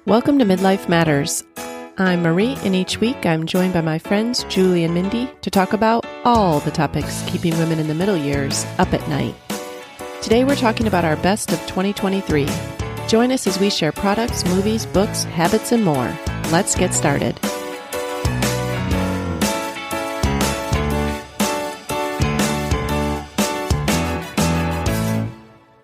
Welcome to Midlife Matters. I'm Marie, and each week I'm joined by my friends Julie and Mindy to talk about all the topics keeping women in the middle years up at night. Today we're talking about our best of 2023. Join us as we share products, movies, books, habits, and more. Let's get started.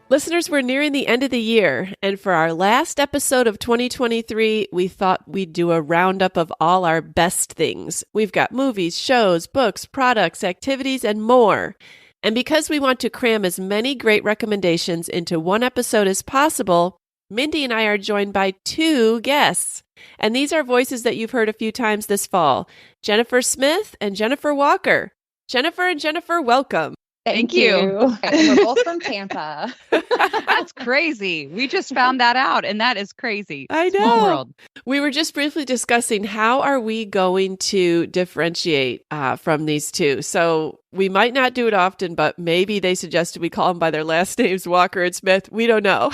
Listeners, we're nearing the end of the year, and for our last episode of 2023, we thought we'd do a roundup of all our best things. We've got movies, shows, books, products, activities, and more. And because we want to cram as many great recommendations into one episode as possible, Mindy and I are joined by two guests. And these are voices that you've heard a few times this fall, Jennifer Smith and Jennifer Walker. Jennifer and Jennifer, welcome. Thank you. We're both from Tampa. That's crazy. We just found that out, and that is crazy. I know. Small world. We were just briefly discussing how are we going to differentiate from these two. So we might not do it often, but maybe they suggested we call them by their last names, Walker and Smith. We don't know.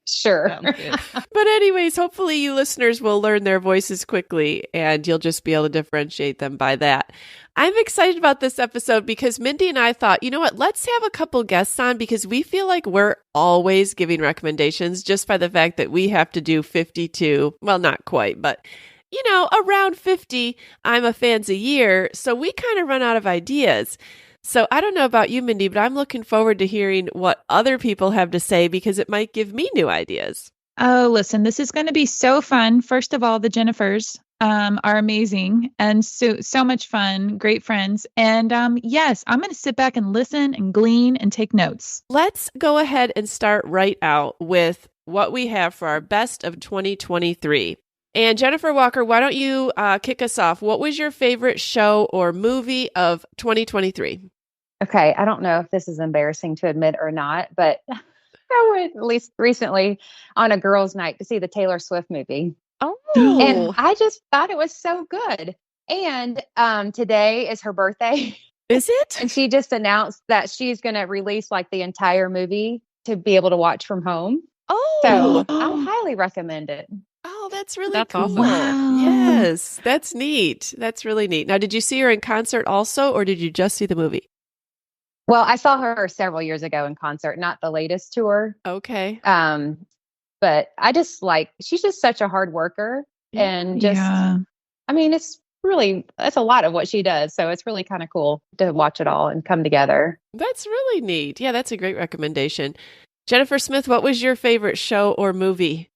Sure. But anyways, hopefully you listeners will learn their voices quickly and you'll just be able to differentiate them by that. I'm excited about this episode because Mindy and I thought, you know what, let's have a couple guests on because we feel like we're always giving recommendations just by the fact that we have to do 52. Well, not quite, but you know, around 50 I'm a fans a year. So we kind of run out of ideas. So I don't know about you, Mindy, but I'm looking forward to hearing what other people have to say because it might give me new ideas. Oh, listen, this is going to be so fun. First of all, the Jennifers are amazing and so much fun, great friends. And yes, I'm going to sit back and listen and glean and take notes. Let's go ahead and start right out with what we have for our best of 2023. And Jennifer Walker, why don't you kick us off? What was your favorite show or movie of 2023? Okay. I don't know if this is embarrassing to admit or not, but I went at least recently on a girls' night to see the Taylor Swift movie. Oh. And I just thought it was so good. And today is her birthday. Is it? And she just announced that she's going to release like the entire movie to be able to watch from home. Oh. So I highly recommend it. Oh, that's really That's cool. awesome. Wow. Yes, that's neat. That's really neat. Now, did you see her in concert also, or did you just see the movie? Well, I saw her several years ago in concert, not the latest tour. Okay. But I just she's just such a hard worker and just, I mean, it's a lot of what she does. So it's really kind of cool to watch it all and come together. That's really neat. Yeah, that's a great recommendation. Jennifer Smith, what was your favorite show or movie?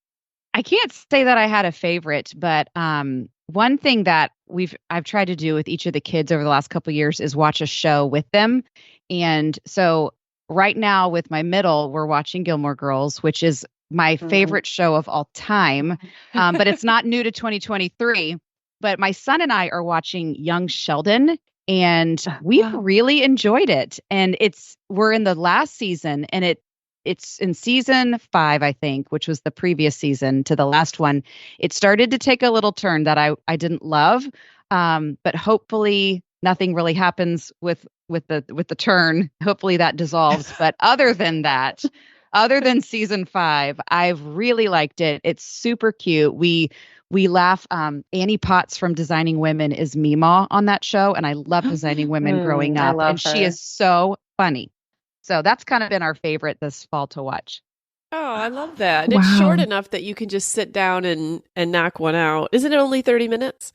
I can't say that I had a favorite, but one thing that I've tried to do with each of the kids over the last couple of years is watch a show with them. And so right now with my middle, we're watching Gilmore Girls, which is my favorite show of all time. But it's not new to 2023. But my son and I are watching Young Sheldon, and we've really enjoyed it. And we're in the last season, and it's in season 5, I think, which was the previous season to the last one. It started to take a little turn that I didn't love, but hopefully nothing really happens with the turn. Hopefully that dissolves. But other than season 5, I've really liked it. It's super cute. We laugh. Annie Potts from Designing Women is Meemaw on that show, and I love Designing Women growing up, and she is so funny. So that's kind of been our favorite this fall to watch. Oh, I love that. And it's short enough that you can just sit down and knock one out. Isn't it only 30 minutes?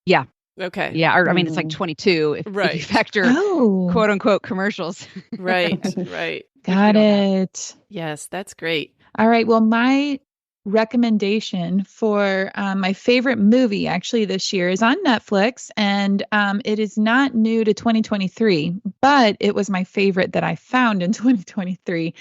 Yeah. Okay. Yeah. Or, I mean, it's like 22 if you factor quote unquote commercials. Right. Right. Got it. Yes, that's great. All right. Well, my recommendation for my favorite movie actually this year is on Netflix, and it is not new to 2023, but it was my favorite that I found in 2023,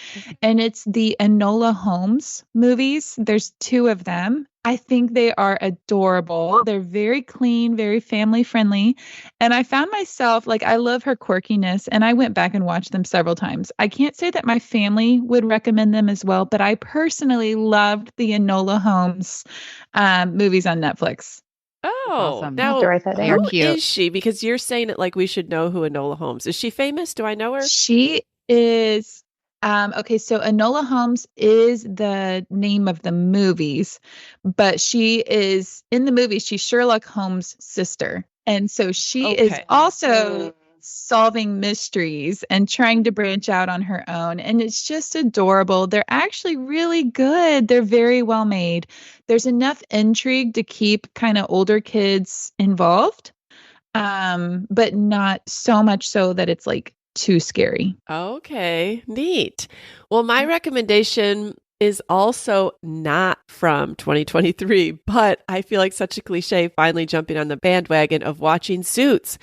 and it's the Enola Holmes movies. There's 2 of them. I think they are adorable. They're very clean, very family friendly. And I found myself, I love her quirkiness, and I went back and watched them several times. I can't say that my family would recommend them as well, but I personally loved the Enola Holmes movies on Netflix. Oh, awesome. Now, I'll have to write that down. who is she? Because you're saying it like we should know who Enola Holmes is. She famous? Do I know her? She is Okay, so Enola Holmes is the name of the movies, but she is in the movie, she's Sherlock Holmes' sister. And so she is also solving mysteries and trying to branch out on her own. And it's just adorable. They're actually really good. They're very well made. There's enough intrigue to keep kind of older kids involved, but not so much so that it's like too scary. Okay, neat. Well, my recommendation is also not from 2023, but I feel like such a cliche finally jumping on the bandwagon of watching Suits.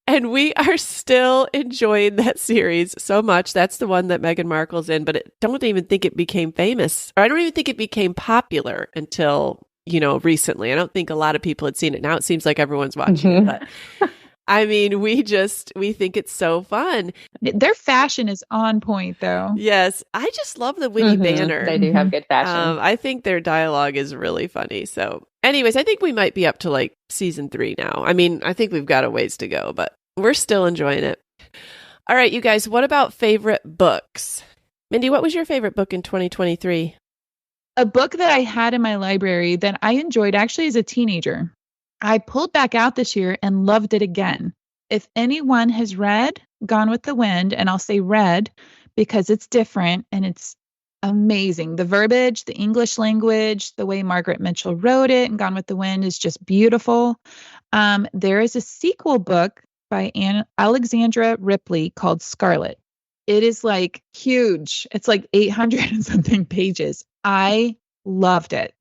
And we are still enjoying that series so much. That's the one that Meghan Markle's in, but I don't even think it became famous, or I don't even think it became popular until, recently. I don't think a lot of people had seen it. Now it seems like everyone's watching it, but I mean, we think it's so fun. Their fashion is on point, though. Yes. I just love the witty banner. They do have good fashion. I think their dialogue is really funny. So anyways, I think we might be up to like season 3 now. I mean, I think we've got a ways to go, but we're still enjoying it. All right, you guys, what about favorite books? Mindy, what was your favorite book in 2023? A book that I had in my library that I enjoyed actually as a teenager. I pulled back out this year and loved it again. If anyone has read Gone with the Wind, and I'll say read because it's different and it's amazing. The verbiage, the English language, the way Margaret Mitchell wrote it and Gone with the Wind is just beautiful. There is a sequel book by Alexandra Ripley called Scarlet. It is like huge. It's like 800 and something pages. I loved it.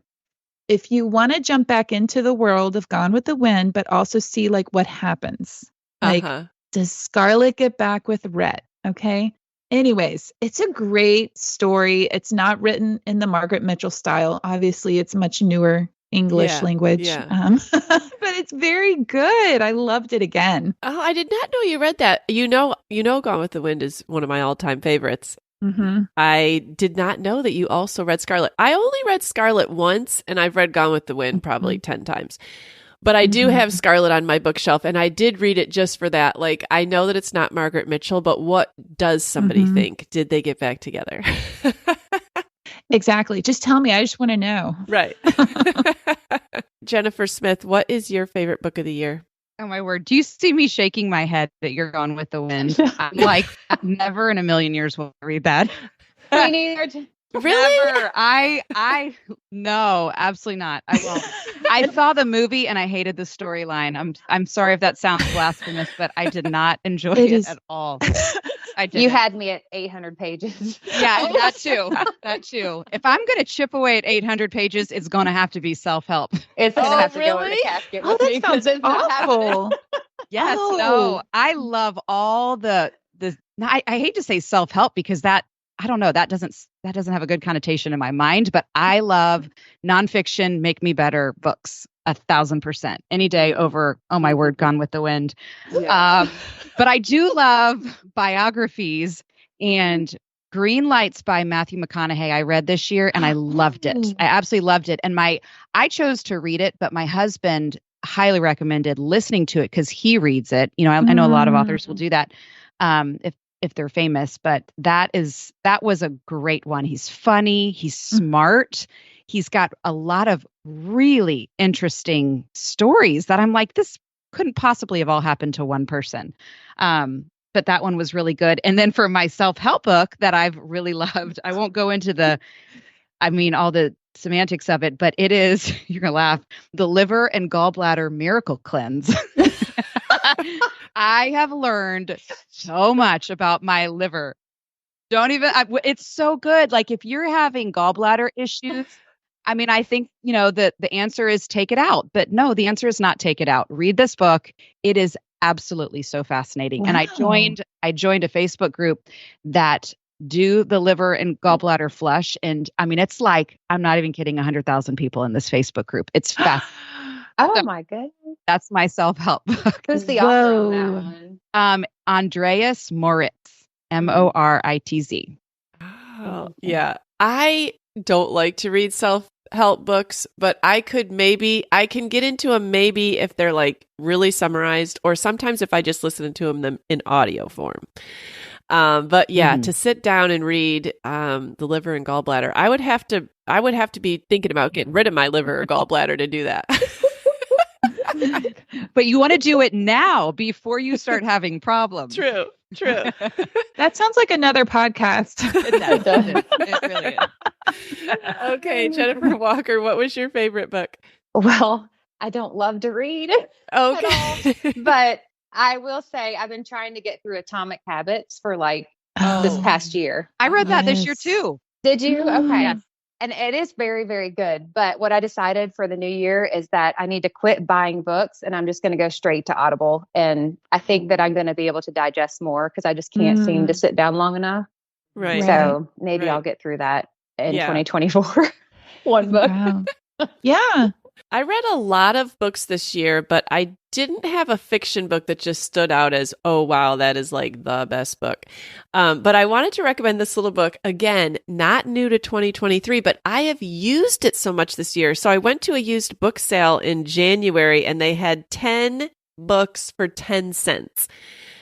If you want to jump back into the world of Gone with the Wind, but also see like what happens, like does Scarlet get back with Rhett? Okay. Anyways, it's a great story. It's not written in the Margaret Mitchell style. Obviously, it's much newer English language, but it's very good. I loved it again. Oh, I did not know you read that. Gone with the Wind is one of my all-time favorites. Mm-hmm. I did not know that you also read Scarlet. I only read Scarlet once, and I've read Gone with the Wind probably 10 times. But I do have Scarlet on my bookshelf, and I did read it just for that. Like, I know that it's not Margaret Mitchell, but what does somebody think? Did they get back together? Exactly. Just tell me. I just want to know. Right. Jennifer Smith, what is your favorite book of the year? Oh, my word. Do you see me shaking my head that you're Gone with the Wind? I'm like, never in a million years will I read that. Me neither. Really? Never. No, absolutely not. I won't. I saw the movie and I hated the storyline. I'm sorry if that sounds blasphemous, but I did not enjoy it at all. I did. You had me at 800 pages. Yeah, that too. That too. If I'm going to chip away at 800 pages, it's going to have to be self-help. It's going to have to go in the casket. Oh, that sounds awful. Yes. No, I love all the. I hate to say self-help because that, I don't know, that doesn't have a good connotation in my mind, but I love nonfiction, make me better books 1,000% any day over, oh my word, Gone with the Wind. Yeah. But I do love biographies, and Green Lights by Matthew McConaughey I read this year and I loved it. I absolutely loved it. And I chose to read it, but my husband highly recommended listening to it because he reads it. I know a lot of authors will do that. If they're famous, but that was a great one. He's funny. He's smart. He's got a lot of really interesting stories that I'm like, this couldn't possibly have all happened to one person. But that one was really good. And then for my self-help book that I've really loved, I won't go into all the semantics of it, but it is, you're going to laugh, The Liver and Gallbladder Miracle Cleanse. I have learned so much about my liver. It's so good. Like if you're having gallbladder issues, I think, the answer is take it out, but no, the answer is not take it out. Read this book. It is absolutely so fascinating. Wow. And I joined a Facebook group that do the liver and gallbladder flush. And it's like, I'm not even kidding, 100,000 people in this Facebook group. It's fast. Oh my goodness. That's my self-help book. Who's the author on that one? Andreas Moritz, Moritz. Oh, yeah. I don't like to read self-help books, but I can get into them maybe if they're like really summarized, or sometimes if I just listen to them in audio form. But yeah, to sit down and read the liver and gallbladder, I would have to be thinking about getting rid of my liver or gallbladder to do that. But you want to do it now before you start having problems. True. That sounds like another podcast. It really is. Okay, Jennifer Walker, what was your favorite book? Well, I don't love to read. Okay. But I will say I've been trying to get through Atomic Habits for this past year. I read that this year too. Did you? Okay. Yes. And it is very, very good. But what I decided for the new year is that I need to quit buying books and I'm just going to go straight to Audible. And I think that I'm going to be able to digest more because I just can't seem to sit down long enough. Right. So maybe I'll get through that in 2024. One book. Wow. Yeah. I read a lot of books this year, but I didn't have a fiction book that just stood out as, oh, wow, that is like the best book. But I wanted to recommend this little book. Again, not new to 2023, but I have used it so much this year. So I went to a used book sale in January and they had 10 books for 10 cents.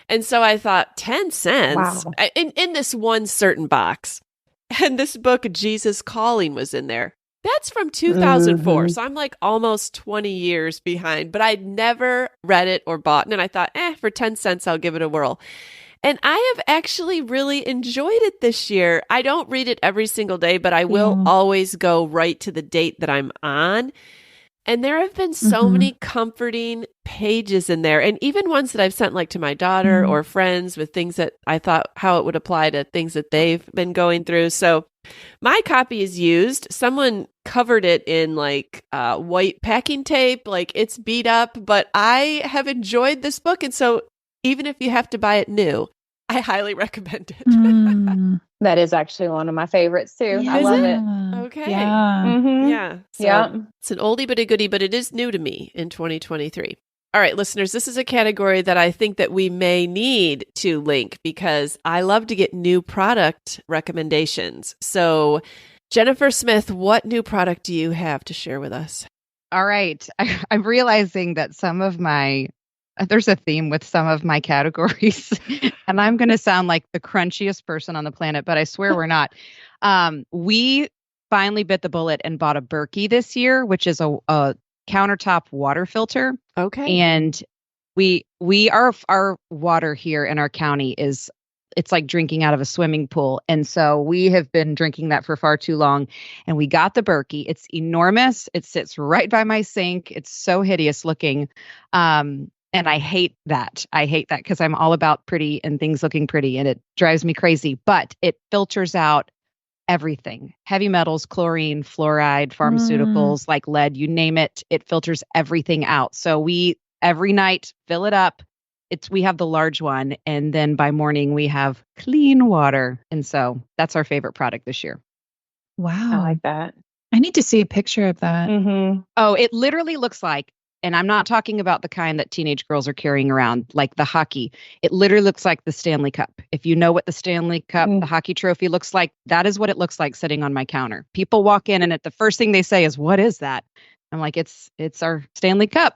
And so I thought, 10 cents? Wow. In this one certain box. And this book, Jesus Calling, was in there. That's from 2004. So I'm like almost 20 years behind, but I'd never read it or bought it. And I thought, for 10 cents, I'll give it a whirl. And I have actually really enjoyed it this year. I don't read it every single day, but I will always go right to the date that I'm on. And there have been so many comforting pages in there, and even ones that I've sent like to my daughter or friends with things that I thought how it would apply to things that they've been going through. So my copy is used. Someone covered it in like white packing tape, like it's beat up, but I have enjoyed this book. And so even if you have to buy it new, I highly recommend it. That is actually one of my favorites too. Yeah. I love it. Okay. Yeah. Yeah. So it's an oldie but a goodie, but it is new to me in 2023. All right, listeners, this is a category that I think that we may need to link because I love to get new product recommendations. So Jennifer Smith, what new product do you have to share with us? All right. I'm realizing that there's a theme with some of my categories, and I'm going to sound like the crunchiest person on the planet, but I swear we're not. We finally bit the bullet and bought a Berkey this year, which is a countertop water filter. Okay. And our water here in our county it's like drinking out of a swimming pool. And so we have been drinking that for far too long. And we got the Berkey. It's enormous. It sits right by my sink. It's so hideous looking. And I hate that. Because I'm all about pretty and things looking pretty, and it drives me crazy. But it filters out everything: heavy metals, chlorine, fluoride, pharmaceuticals like lead, you name it. It filters everything out. So we every night fill it up. We have the large one, and then by morning we have clean water. And so that's our favorite product this year. Wow. I like that. I need to see a picture of that. Oh, it literally looks like, and I'm not talking about the kind that teenage girls are carrying around, like the hockey. It literally looks like the Stanley Cup. If you know what the Stanley Cup, the hockey trophy looks like, that is what it looks like sitting on my counter. People walk in and the first thing they say is, "What is that?" I'm like, it's our Stanley Cup.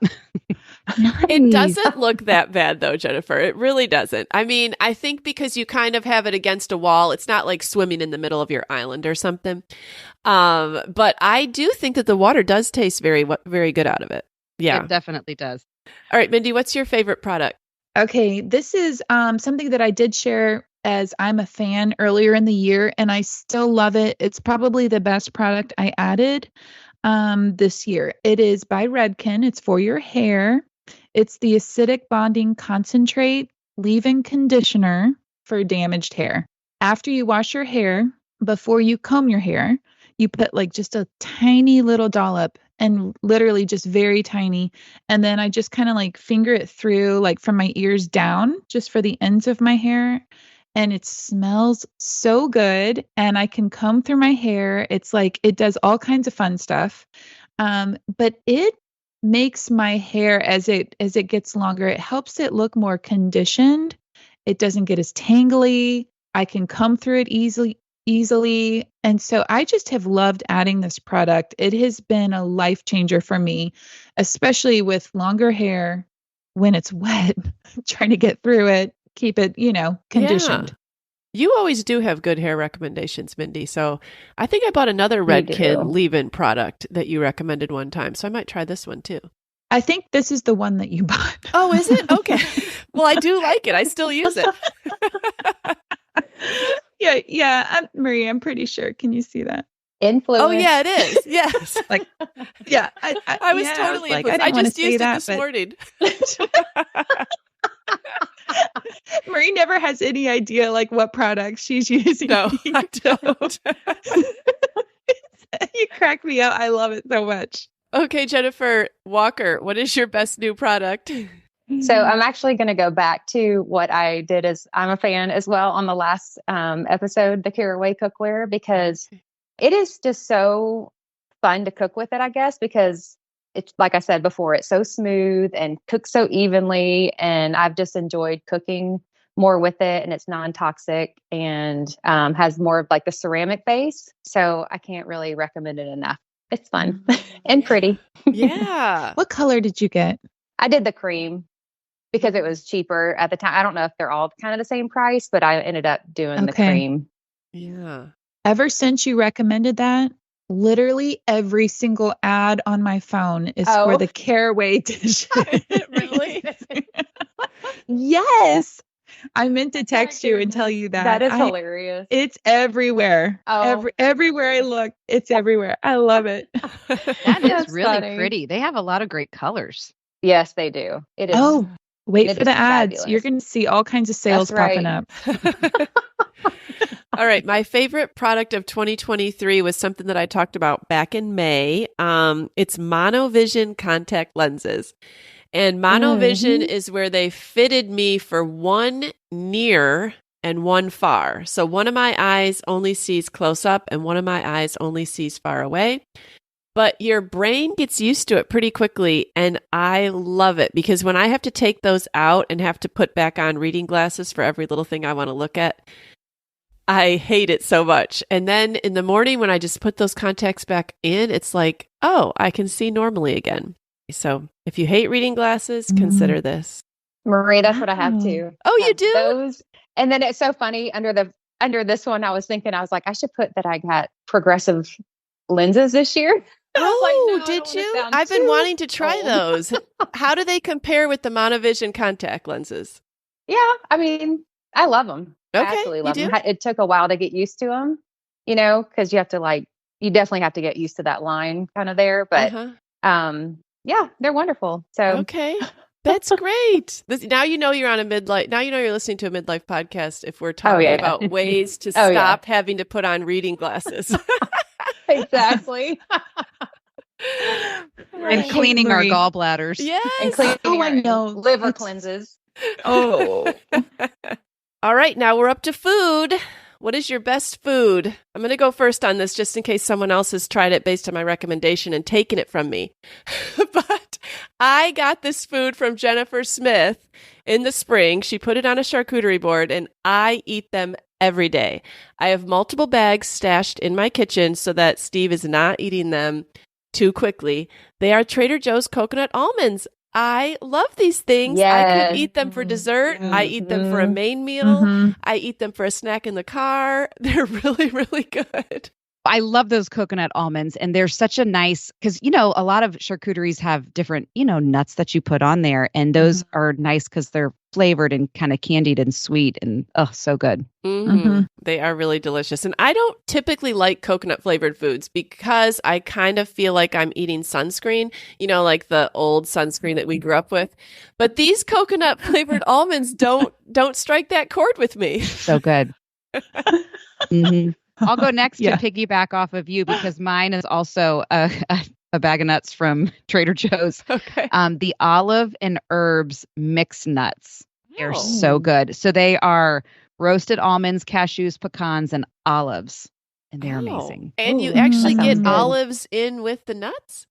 It doesn't look that bad though, Jennifer. It really doesn't. I mean, I think because you kind of have it against a wall, it's not like swimming in the middle of your island or something. But I do think that the water does taste very, very good out of it. Yeah, It definitely does. All right, Mindy, what's your favorite product? Okay, this is something that I did share as I'm a fan earlier in the year, and I still love it. It's probably the best product I added this year. It is by Redken. It's for your hair. It's the Acidic Bonding Concentrate Leave-In Conditioner for damaged hair. After you wash your hair, before you comb your hair, you put like just a tiny little dollop, and literally just very tiny. And then I just kind of like finger it through, like from my ears down, just for the ends of my hair. And it smells so good. And I can comb through my hair. It's like, it does all kinds of fun stuff. But it makes my hair, as it gets longer, it helps it look more conditioned. It doesn't get as tangly. I can comb through it easily. And so I just have loved adding this product. It has been a life changer for me, especially with longer hair when it's wet, trying to get through it, keep it, conditioned. You always do have good hair recommendations, Mindy. So I think I bought another Redken leave-in product that you recommended one time. So I might try this one too. I think this is the one that you bought. Oh, is it? Okay. Well, I do like it. I still use it. Yeah. Marie, I'm pretty sure. Can you see that? Influence. Oh, yeah, it is. Yes. Like, yeah. I was totally like, influenced. I just used that, it this morning. Marie never has any idea like what products she's using. No, I don't. You crack me up. I love it so much. Okay, Jennifer Walker, what is your best new product? So I'm actually going to go back to what I did as I'm a fan as well on the last episode, the Caraway cookware, because it is just so fun to cook with it, I guess, because it's like I said before, it's so smooth and cooks so evenly. And I've just enjoyed cooking more with it, and it's non-toxic and has more of like the ceramic base. So I can't really recommend it enough. It's fun and pretty. Yeah. What color did you get? I did the cream because it was cheaper at the time. I don't know if they're all kind of the same price, but I ended up doing the cream. Yeah. Ever since you recommended that, literally every single ad on my phone is for the Caraway dish. Really? Yes. I meant to text you and tell you that. That is hilarious. It's everywhere. Oh. Everywhere I look, it's everywhere. I love it. That is That's really funny. pretty. They have a lot of great colors. Yes, they do. It is. Oh, wait it for the is ads. fabulous. You're going to see all kinds of sales That's popping right. up. All right. My favorite product of 2023 was something that I talked about back in May. It's Monovision contact lenses. And Monovision is where they fitted me for one near and one far. So one of my eyes only sees close up and one of my eyes only sees far away. But your brain gets used to it pretty quickly. And I love it because when I have to take those out and have to put back on reading glasses for every little thing I want to look at, I hate it so much. And then in the morning when I just put those contacts back in, it's like, oh, I can see normally again. So if you hate reading glasses, consider this. Marie, that's what I have too. Oh, you do? Those. And then it's so funny under this one, I was like, I should put that I got progressive lenses this year. Oh, did you? I've been wanting to try those. How do they compare with the Monovision contact lenses? Yeah, I mean, I love them. Okay, I absolutely love you them. do? It took a while to get used to them, because you have to you definitely have to get used to that line kind of there. But yeah, they're wonderful. So okay, that's great. Now you know you're on a midlife. Now you know you're listening to a midlife podcast. If we're talking about ways to stop having to put on reading glasses. Exactly. And cleaning our gallbladders. Yes. And cleaning I know. liver cleanses. Oh. All right, now we're up to food. What is your best food? I'm going to go first on this just in case someone else has tried it based on my recommendation and taken it from me. But I got this food from Jennifer Smith in the spring. She put it on a charcuterie board and I eat them every day. I have multiple bags stashed in my kitchen so that Steve is not eating them too quickly. They are Trader Joe's coconut almonds. I love these things. Yes. I could eat them for dessert. I eat them for a main meal. I eat them for a snack in the car. They're really, really good. I love those coconut almonds. And they're such a nice, because, a lot of charcuteries have different, nuts that you put on there. And those are nice because they're flavored and kind of candied and sweet and, so good. They are really delicious. And I don't typically like coconut flavored foods because I kind of feel like I'm eating sunscreen, like the old sunscreen that we grew up with. But these coconut flavored almonds don't strike that chord with me. So good. I'll go next to piggyback off of you because mine is also a bag of nuts from Trader Joe's. Okay. The olive and herbs mixed nuts. They're so good. So they are roasted almonds, cashews, pecans, and olives. And they're amazing. And you actually get good. olives in with the nuts?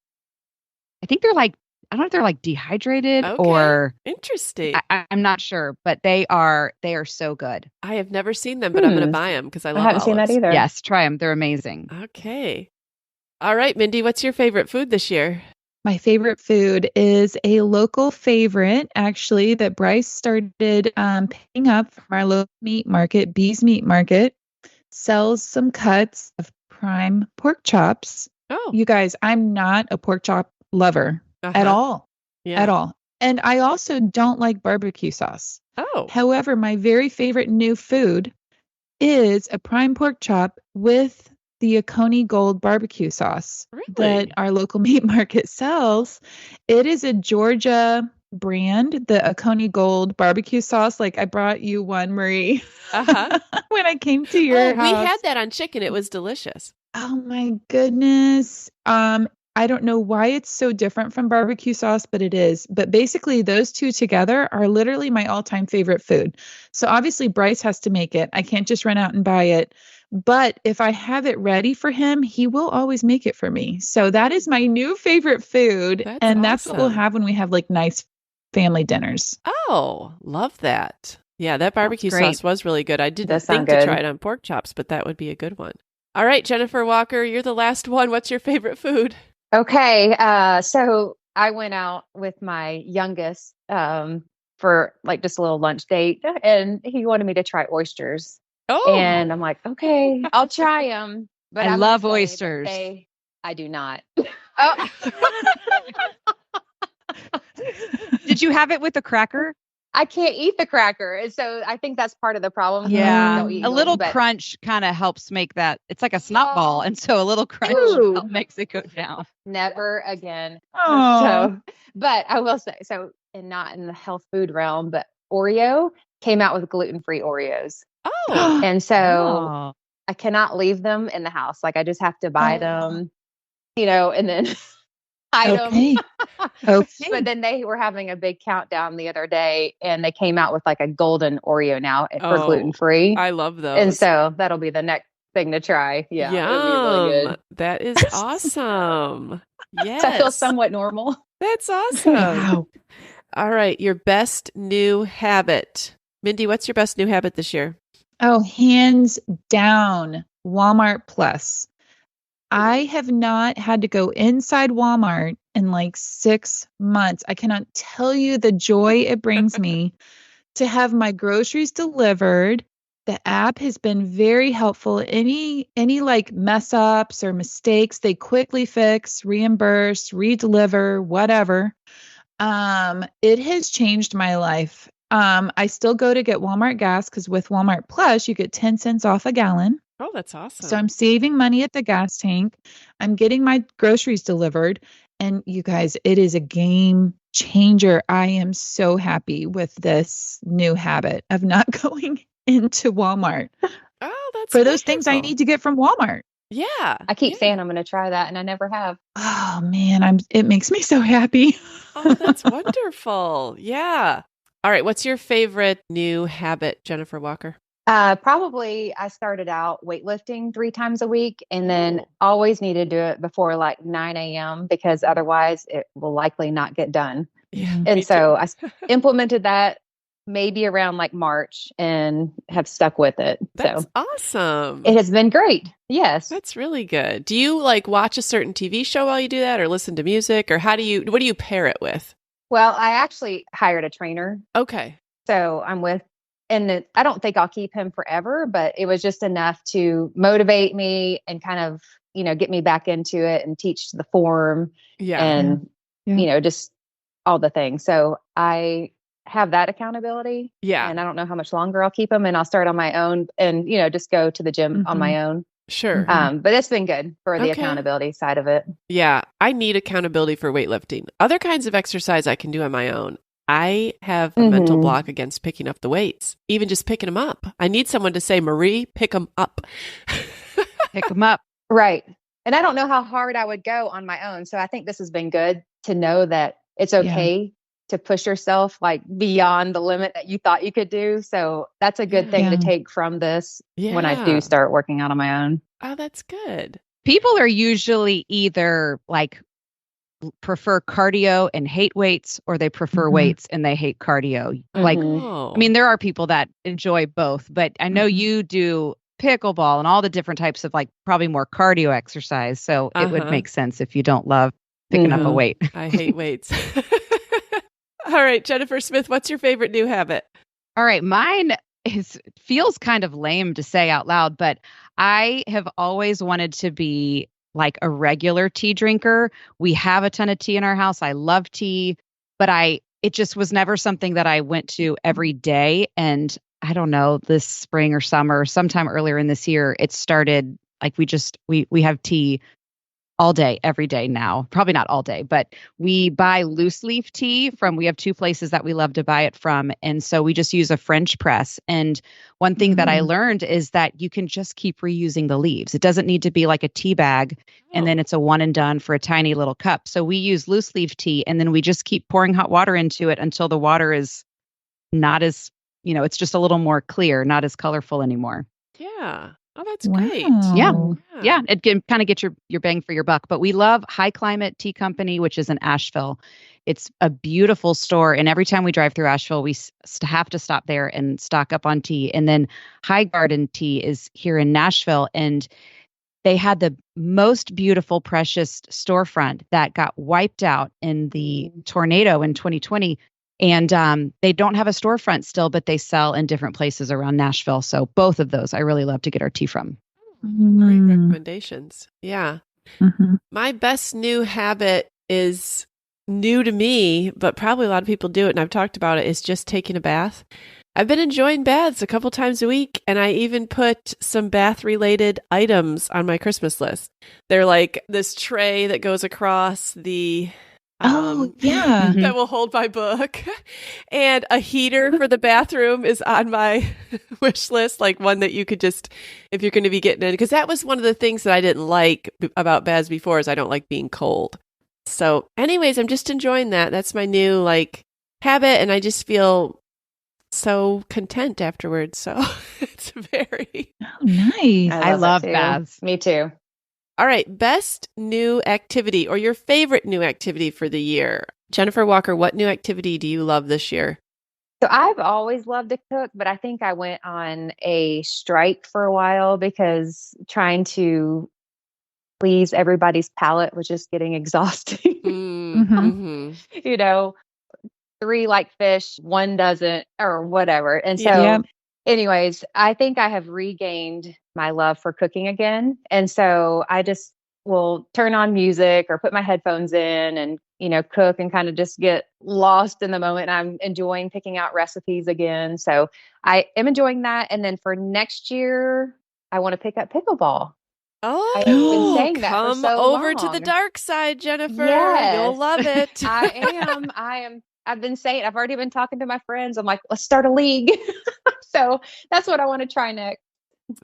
I think they're I don't know if they're dehydrated or interesting. I'm not sure, but they are so good. I have never seen them, but I'm going to buy them because I love haven't seen that either. Yes, try them. They're amazing. Okay. All right, Mindy, what's your favorite food this year? My favorite food is a local favorite, actually, that Bryce started picking up from our local meat market, Bees Meat Market. Sells some cuts of prime pork chops. Oh, You guys, I'm not a pork chop lover at all. Yeah. At all. And I also don't like barbecue sauce. Oh, However, my very favorite new food is a prime pork chop with the Oconee Gold barbecue sauce that really? our local meat market sells. It is a Georgia brand, the Oconee Gold barbecue sauce. Like I brought you one, Marie, Uh-huh. when I came to your Oh, house. we had that on chicken. It was delicious. Oh my goodness. I don't know why it's so different from barbecue sauce, but it is. But basically, those two together are literally my all-time favorite food. So obviously, Bryce has to make it. I can't just run out and buy it. But if I have it ready for him, he will always make it for me. So that is my new favorite food. That's And that's what we'll awesome. have when we have like nice family dinners. Oh, love that. Yeah, that barbecue great. sauce was really good. I didn't Does think sound to good. try it on pork chops, but that would be a good one. All right, Jennifer Walker, you're the last one. What's your favorite food? Okay, so I went out with my youngest for like just a little lunch date, and he wanted me to try oysters. Oh, And I'm like, okay, I'll try them. But I I'm love gonna say that oysters. I do not. Oh. Did you have it with a cracker? I can't eat the cracker, and so I think that's part of the problem. Yeah. Don't eat A little but- crunch kind of helps make that. It's like a snot ball. And so a little crunch Ooh. makes it go down. Never again. Oh, So, but I will say, so, and not in the health food realm, but Oreo came out with gluten-free Oreos. oh, And so Oh. I cannot leave them in the house. Like I just have to buy Oh. them, and then hide them. okay. Okay. But then they were having a big countdown the other day and they came out with like a golden Oreo now for Oh, gluten-free. I love those. And so that'll be the next thing to try. Yeah. It'll be really Yum. good. That is awesome. Yes. So I feel somewhat normal. That's awesome. Wow. All right, your best new habit. Mindy, what's your best new habit this year? Oh, hands down, Walmart Plus. I have not had to go inside Walmart in like 6 months. I cannot tell you the joy it brings me to have my groceries delivered. The app has been very helpful. Any like mess ups or mistakes, they quickly fix, reimburse, redeliver, whatever. It has changed my life. I still go to get Walmart gas because with Walmart Plus, you get 10 cents off a gallon. Oh, that's awesome. So I'm saving money at the gas tank. I'm getting my groceries delivered. And you guys, it is a game changer. I am so happy with this new habit of not going into Walmart oh, that's for those things I wonderful. need to get from Walmart. Yeah. I keep yeah. saying I'm going to try that and I never have. Oh man, it makes me so happy. Oh, that's wonderful. Yeah. All right. What's your favorite new habit, Jennifer Walker? Probably I started out weightlifting 3 times a week and then always need to do it before like 9 a.m. because otherwise it will likely not get done. Yeah. Mhm. me And so too. I implemented that maybe around like March and have stuck with it. That's So awesome. it has been great. Yes. That's really good. Do you like watch a certain TV show while you do that or listen to music or what do you pair it with? Well, I actually hired a trainer. Okay. So I'm with, and I don't think I'll keep him forever, but it was just enough to motivate me and kind of, get me back into it and teach the form Yeah. and, Yeah. just all the things. So I have that accountability Yeah. and I don't know how much longer I'll keep him and I'll start on my own and, just go to the gym on my own. Sure. But it's been good for the Okay. accountability side of it. Yeah. I need accountability for weightlifting. Other kinds of exercise I can do on my own. I have a mental Mhm. block against picking up the weights, even just picking them up. I need someone to say, Marie, pick them up. Pick them up. Right. And I don't know how hard I would go on my own. So I think this has been good to know that it's okay to push yourself like beyond the limit that you thought you could do. So that's a good thing to Yeah. take from this when I Yeah. do start working out on my own. Oh, that's good. People are usually either like prefer cardio and hate weights, or they prefer Mhm. weights and they hate cardio. Like, Mhm. Oh. I mean, there are people that enjoy both, but I know Mhm. you do pickleball and all the different types of like probably more cardio exercise. So it would Uh-huh. make sense if you don't love picking up a Mhm. weight. I hate weights. All right, Jennifer Smith, what's your favorite new habit? All right, mine feels kind of lame to say out loud, but I have always wanted to be like a regular tea drinker. We have a ton of tea in our house. I love tea, but it just was never something that I went to every day. And I don't know, this spring or summer, sometime earlier in this year, it started like we have tea all day, every day now. Probably not all day, but we buy loose leaf tea we have two places that we love to buy it from. And so we just use a French press. And one thing that I learned is that you can just keep reusing the leaves. It doesn't need to be like a tea bag and then it's a one and done for a tiny little cup. So we use loose leaf tea and then we just keep pouring hot water into it until the water is not as, it's just a little more clear, not as colorful anymore. Yeah. Oh, that's Wow. great. Yeah, it can kind of get your bang for your buck. But we love High Climate Tea Company, which is in Asheville. It's a beautiful store. And every time we drive through Asheville, we have to stop there and stock up on tea. And then High Garden Tea is here in Nashville. And they had the most beautiful, precious storefront that got wiped out in the tornado in 2020. And they don't have a storefront still, but they sell in different places around Nashville. So both of those I really love to get our tea from. Great recommendations. Yeah. Mm-hmm. My best new habit is new to me, but probably a lot of people do it, and I've talked about it, is just taking a bath. I've been enjoying baths a couple times a week, and I even put some bath-related items on my Christmas list. They're like this tray that goes across the... that will hold my book, and a heater for the bathroom is on my wish list, like one that you could just, if you're going to be getting in, because that was one of the things that I didn't like about baths before, is I don't like being cold. So anyways, I'm just enjoying that. That's my new habit, and I just feel so content afterwards. So it's very nice. I love baths. Me too. All right. Best new activity or your favorite new activity for the year. Jennifer Walker, what new activity do you love this year? So I've always loved to cook, but I think I went on a strike for a while because trying to please everybody's palate was just getting exhausting. Mm-hmm. 3 like fish, 1 doesn't, or whatever. And so anyways, I think I have regained my love for cooking again. And so I just will turn on music or put my headphones in and, cook and kind of just get lost in the moment. I'm enjoying picking out recipes again. So I am enjoying that. And then for next year, I want to pick up pickleball. Oh, I've been saying that come for so over to long. the dark side, Jennifer. Yes. You'll love it. I am. I've been saying, I've already been talking to my friends. I'm like, let's start a league. So that's what I want to try next.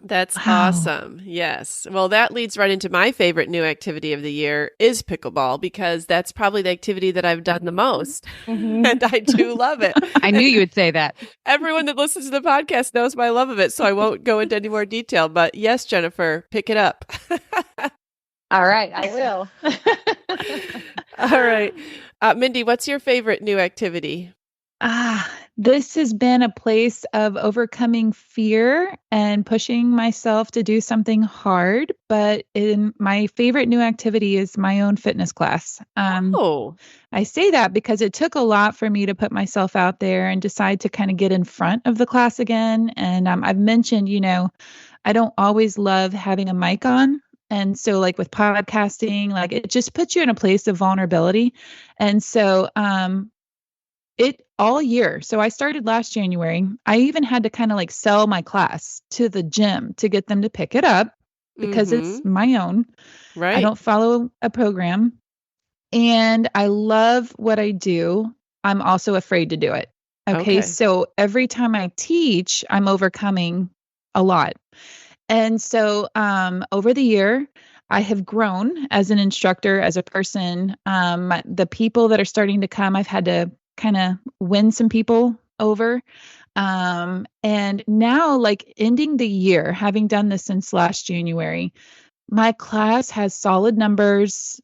That's awesome. Yes. Well, that leads right into my favorite new activity of the year is pickleball, because that's probably the activity that I've done the most. Mm-hmm. And I do love it. I knew you would say that. Everyone that listens to the podcast knows my love of it, so I won't go into any more detail. But yes, Jennifer, pick it up. All right, I will. All right. Mindy, what's your favorite new activity? This has been a place of overcoming fear and pushing myself to do something hard. But my favorite new activity is my own fitness class. I say that because it took a lot for me to put myself out there and decide to kind of get in front of the class again. And I've mentioned, I don't always love having a mic on. And so with podcasting, it just puts you in a place of vulnerability. And so, it all year. So I started last January. I even had to kind of sell my class to the gym to get them to pick it up because it's my own. Right. I don't follow a program. And I love what I do. I'm also afraid to do it. Okay. So every time I teach, I'm overcoming a lot. And so over the year, I have grown as an instructor, as a person. The people that are starting to come, I've had to kind of win some people over. And now, ending the year, having done this since last January, my class has solid numbers,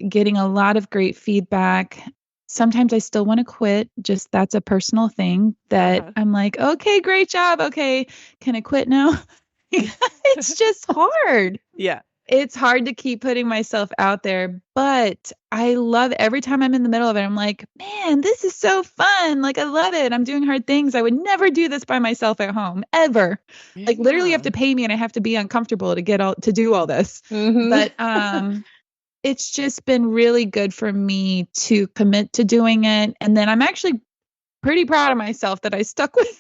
getting a lot of great feedback. Sometimes I still want to quit. Just that's a personal thing that I'm like, okay, great job. Okay. Can I quit now? It's just hard. Yeah. It's hard to keep putting myself out there, but I love every time I'm in the middle of it. I'm like, man, this is so fun. Like, I love it. I'm doing hard things. I would never do this by myself at home ever. Like, literally, you have to pay me, and I have to be uncomfortable to do all this. But it's just been really good for me to commit to doing it, and then I'm actually pretty proud of myself that I stuck with it.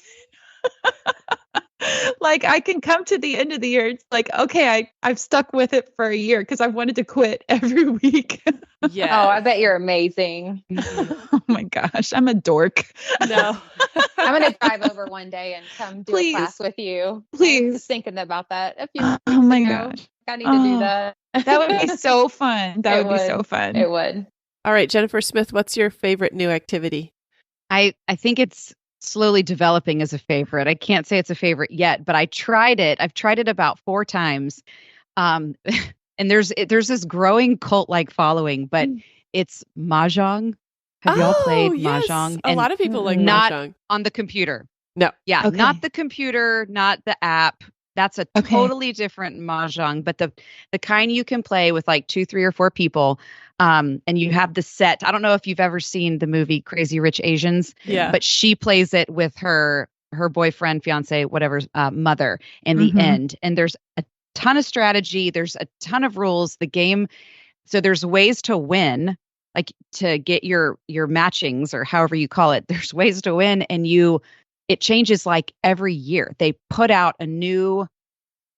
Like, I can come to the end of the year. It's like, okay, I've stuck with it for a year because I've wanted to quit every week. Yeah. Oh, I bet you're amazing. Oh my gosh, I'm a dork. No. I'm going to drive over one day and come do a class with you. Please. I was thinking about that a few Oh my gosh. I need to do that. That would be so fun. That would be so fun. It would. All right, Jennifer Smith, what's your favorite new activity? I think it's slowly developing as a favorite. I can't say it's a favorite yet, but I tried it. I've tried it about 4 times. And there's this growing cult-like following, but it's Mahjong. Have y'all played Mahjong? A lot of people like not Mahjong. On the computer. No. Yeah, Okay. not the computer, not the app. That's a totally different Mahjong, but the kind you can play with like 2, 3, or 4 people. And you have the set. I don't know if you've ever seen the movie Crazy Rich Asians, but she plays it with her boyfriend, fiance, whatever, mother in the end. And there's a ton of strategy. There's a ton of rules. The game. So there's ways to win, like to get your matchings or however you call it. There's ways to win, and it changes like every year. They put out a new,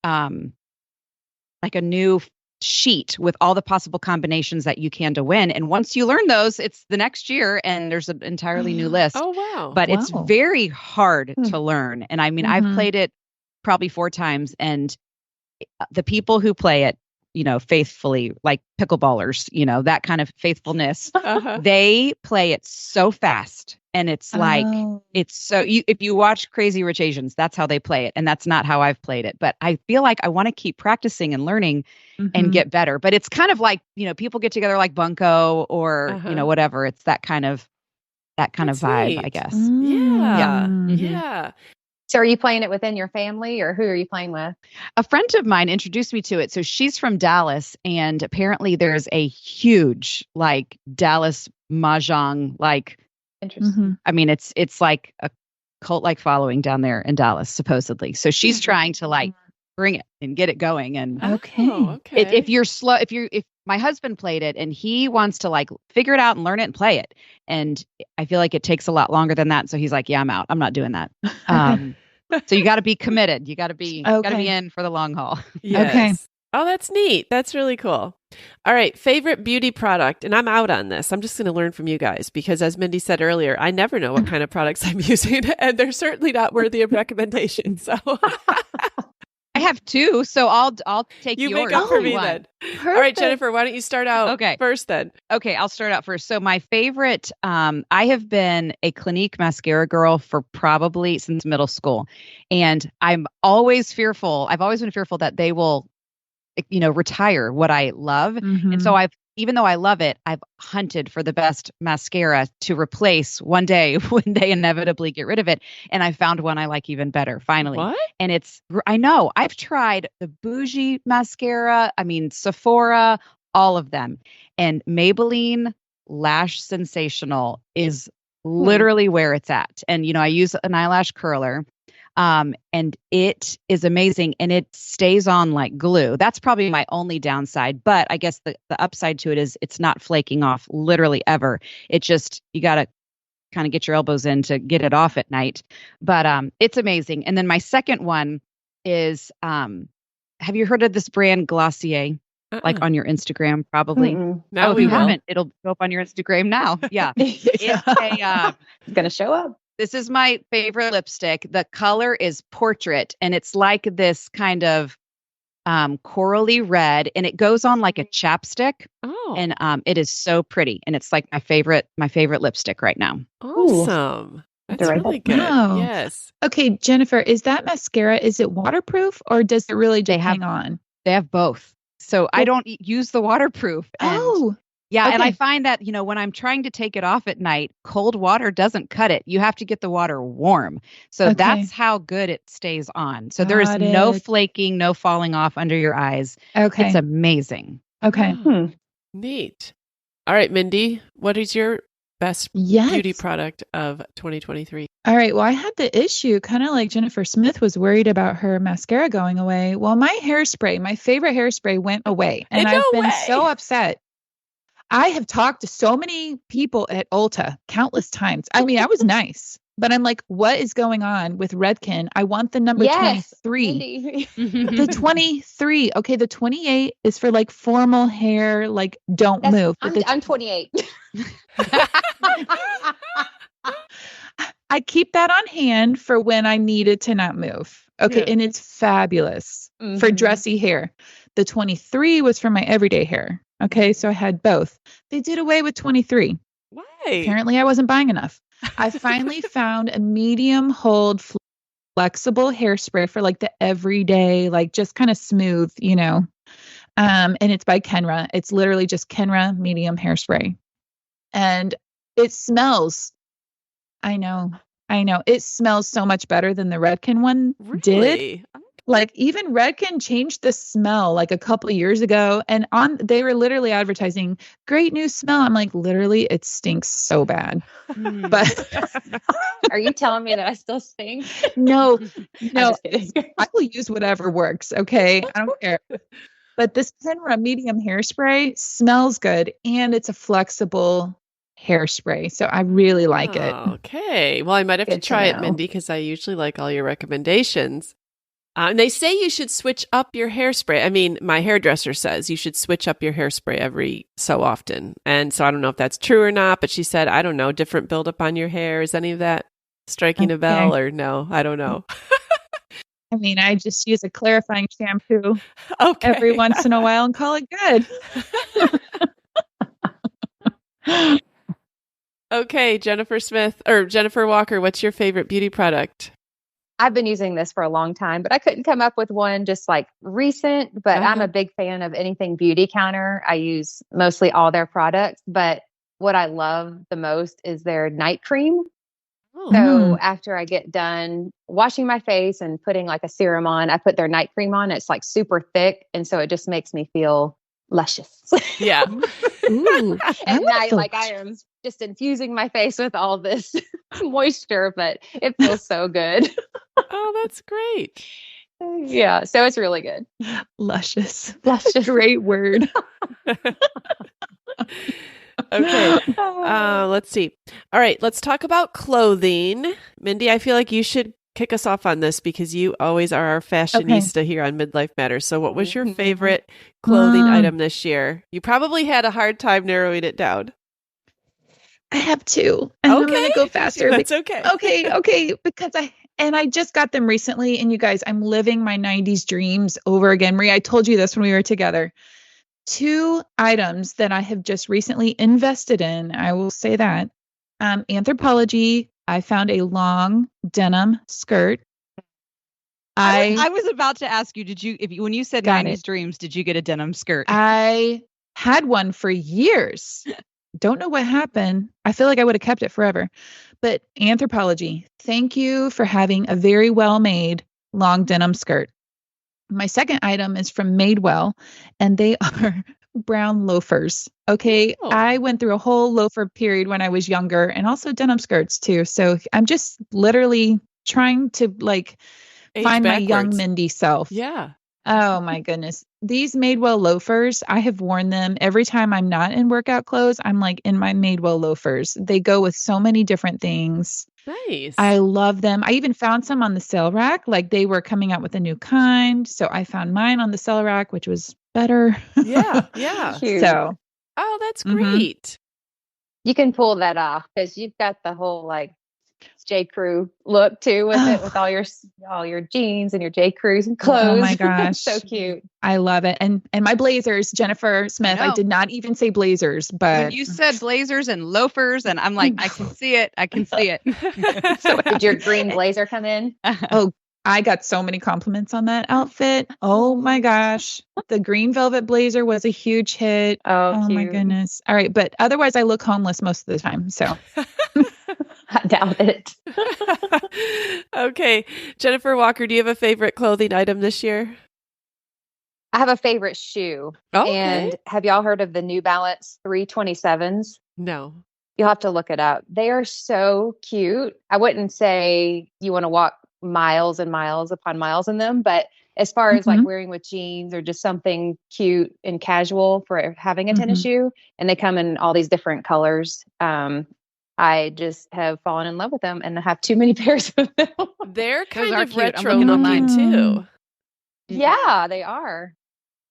like a new sheet with all the possible combinations that you can to win. And once you learn those, it's the next year and there's an entirely new list. Oh, wow. But it's very hard to learn. And I mean, I've played it probably 4 times, and the people who play it, faithfully, like pickleballers, that kind of faithfulness, they play it so fast. And it's like, it's so, if you watch Crazy Rich Asians, that's how they play it. And that's not how I've played it. But I feel like I want to keep practicing and learning and get better. But it's kind of like, people get together like Bunko or, whatever. It's that kind of vibe, neat. I guess. Yeah. So are you playing it within your family, or who are you playing with? A friend of mine introduced me to it. So she's from Dallas, and apparently there's a huge like Dallas Mahjong, like, interesting. I mean, it's like a cult-like following down there in Dallas, supposedly. So she's trying to like bring it and get it going. And if you're slow, if my husband played it and he wants to like figure it out and learn it and play it, and I feel like it takes a lot longer than that. So he's like, yeah, I'm out. I'm not doing that. So you got to be committed. You got to be in for the long haul. Yes. Okay. Oh, that's neat. That's really cool. All right. Favorite beauty product. And I'm out on this. I'm just going to learn from you guys because, as Mindy said earlier, I never know what kind of products I'm using, and they're certainly not worthy of recommendation. So I have 2, so I'll take yours. You make up for me then. All right, Jennifer, why don't you start out first then? Okay, I'll start out first. So my favorite, I have been a Clinique mascara girl for probably since middle school. And I'm always fearful. I've always been fearful that they will, retire what I love. And so even though I love it, I've hunted for the best mascara to replace one day when they inevitably get rid of it. And I found one I like even better, finally. What? And I know, I've tried the bougie mascara, Sephora, all of them. And Maybelline Lash Sensational is literally where it's at. And, I use an eyelash curler. And it is amazing, and it stays on like glue. That's probably my only downside, but I guess the upside to it is it's not flaking off literally ever. It just, you got to kind of get your elbows in to get it off at night, but it's amazing. And then my second one is, have you heard of this brand Glossier? Like on your Instagram, probably. No, if you haven't, it'll go up on your Instagram now. Yeah. It's going to show up. This is my favorite lipstick. The color is Portrait, and it's like this kind of corally red, and it goes on like a chapstick. Oh. And it is so pretty, and it's like my favorite lipstick right now. Awesome. That's really good. Wow. Yes. Okay, Jennifer, is that mascara, is it waterproof or does it really just hang on? They have both. So I don't use the waterproof. And Yeah, and I Okay. find that, when I'm trying to take it off at night, cold water doesn't cut it. You have to get the water warm. So Okay. that's how good it stays on. So there is Got no it. flaking, no falling off under your eyes. Okay. It's amazing. Okay. Hmm. Neat. All right, Mindy, what is your best Yes. beauty product of 2023? All right. Well, I had the issue kind of like Jennifer Smith was worried about her mascara going away. Well, my hairspray, my favorite hairspray went away. And No I've been way. so upset. I have talked to so many people at Ulta countless times. I mean, I was nice, but I'm like, what is going on with Redken? I want the number Yes. 23. Mindy. The 23. Okay, the 28 is for like formal hair, like don't That's- move. But I'm 28. I keep that on hand for when I needed to not move. Okay, Yeah. and it's fabulous for Mhm. dressy hair. The 23 was for my everyday hair. Okay, so I had both. They did away with 23. Why? Apparently, I wasn't buying enough. I finally found a medium hold flexible hairspray for like the everyday, like just kind of smooth, and it's by Kenra. It's literally just Kenra medium hairspray. And it smells. I know. It smells so much better than the Redken one did. Really? Like even Redken changed the smell like a couple of years ago, and they were literally advertising great new smell. I'm like, literally, it stinks so bad. Mm. But Are you telling me that I still stink? no, I'm no, just kidding. I will use whatever works. Okay, I don't care. But this Kenra medium hairspray smells good, and it's a flexible hairspray, so I really like it. Okay. Well, I might have to Good to try it, know. Mindy, because I usually like all your recommendations. And they say you should switch up your hairspray. I mean, my hairdresser says you should switch up your hairspray every so often. And so I don't know if that's true or not, but she said, I don't know, different buildup on your hair. Is any of that striking a bell or no? I don't know. I mean, I just use a clarifying shampoo Okay. every once in a while and call it good. Okay, Jennifer Walker, what's your favorite beauty product? I've been using this for a long time, but I couldn't come up with one just like recent. But I'm Uh-huh. a big fan of anything Beauty Counter. I use mostly all their products, but what I love the most is their night cream. Oh, So after I get done washing my face and putting like a serum on, I put their night cream on. It's like super thick. And so it just makes me feel luscious. yeah. Ooh, I At night, the- like I am just infusing my face with all this moisture, but it feels so good. Oh, that's great. Yeah. So it's really good. luscious. Luscious. Great word. Okay. Let's see. All right, let's talk about clothing. Mindy, I feel like you should kick us off on this because you always are our fashionista here on Midlife Matters. So what was your favorite clothing item this year? You probably had a hard time narrowing it down. I have two. And I'm going to go faster. That's okay. Okay. Because I just got them recently. And you guys, I'm living my 90s dreams over again. Marie, I told you this when we were together. Two items that I have just recently invested in. I will say that. Anthropologie, I found a long denim skirt. I was about to ask you, when you said Got 90s it. dreams, did you get a denim skirt? I had one for years. Don't know what happened. I feel like I would have kept it forever. But Anthropologie, thank you for having a very well-made long denim skirt. My second item is from Madewell, and they are brown loafers. Okay. Oh. I went through a whole loafer period when I was younger, and also denim skirts too. So I'm just literally trying to like Age find my young backwards. Mindy self. Yeah. Oh my goodness. These Madewell loafers, I have worn them every time I'm not in workout clothes. I'm like in my Madewell loafers. They go with so many different things. Nice. I love them. I even found some on the sale rack, like they were coming out with a new kind. So I found mine on the sale rack, which was better. Yeah. Yeah. Cute. So Oh, that's Mhm. great. You can pull that off because you've got the whole like J. Crew look too with it, with all your jeans and your J. Crews and clothes. Oh my gosh. So cute. I love it. And my blazers, Jennifer Smith, I know. did not even say blazers, but When you said blazers and loafers, and I'm like, I can see it. I can see it. so Did your green blazer come in? Oh, I got so many compliments on that outfit. Oh my gosh. The green velvet blazer was a huge hit. Oh, my cute. goodness. All right. But otherwise, I look homeless most of the time. So I doubt it. Okay. Jennifer Walker, do you have a favorite clothing item this year? I have a favorite shoe. Okay. And have y'all heard of the New Balance 327s? No. You'll have to look it up. They are so cute. I wouldn't say you want to walk miles and miles upon miles in them, but as far as like wearing with jeans or just something cute and casual for having a tennis shoe, and they come in all these different colors. I just have fallen in love with them and I have too many pairs of them. They're kind are of cute. I'm retro looking looking too. Yeah, they are.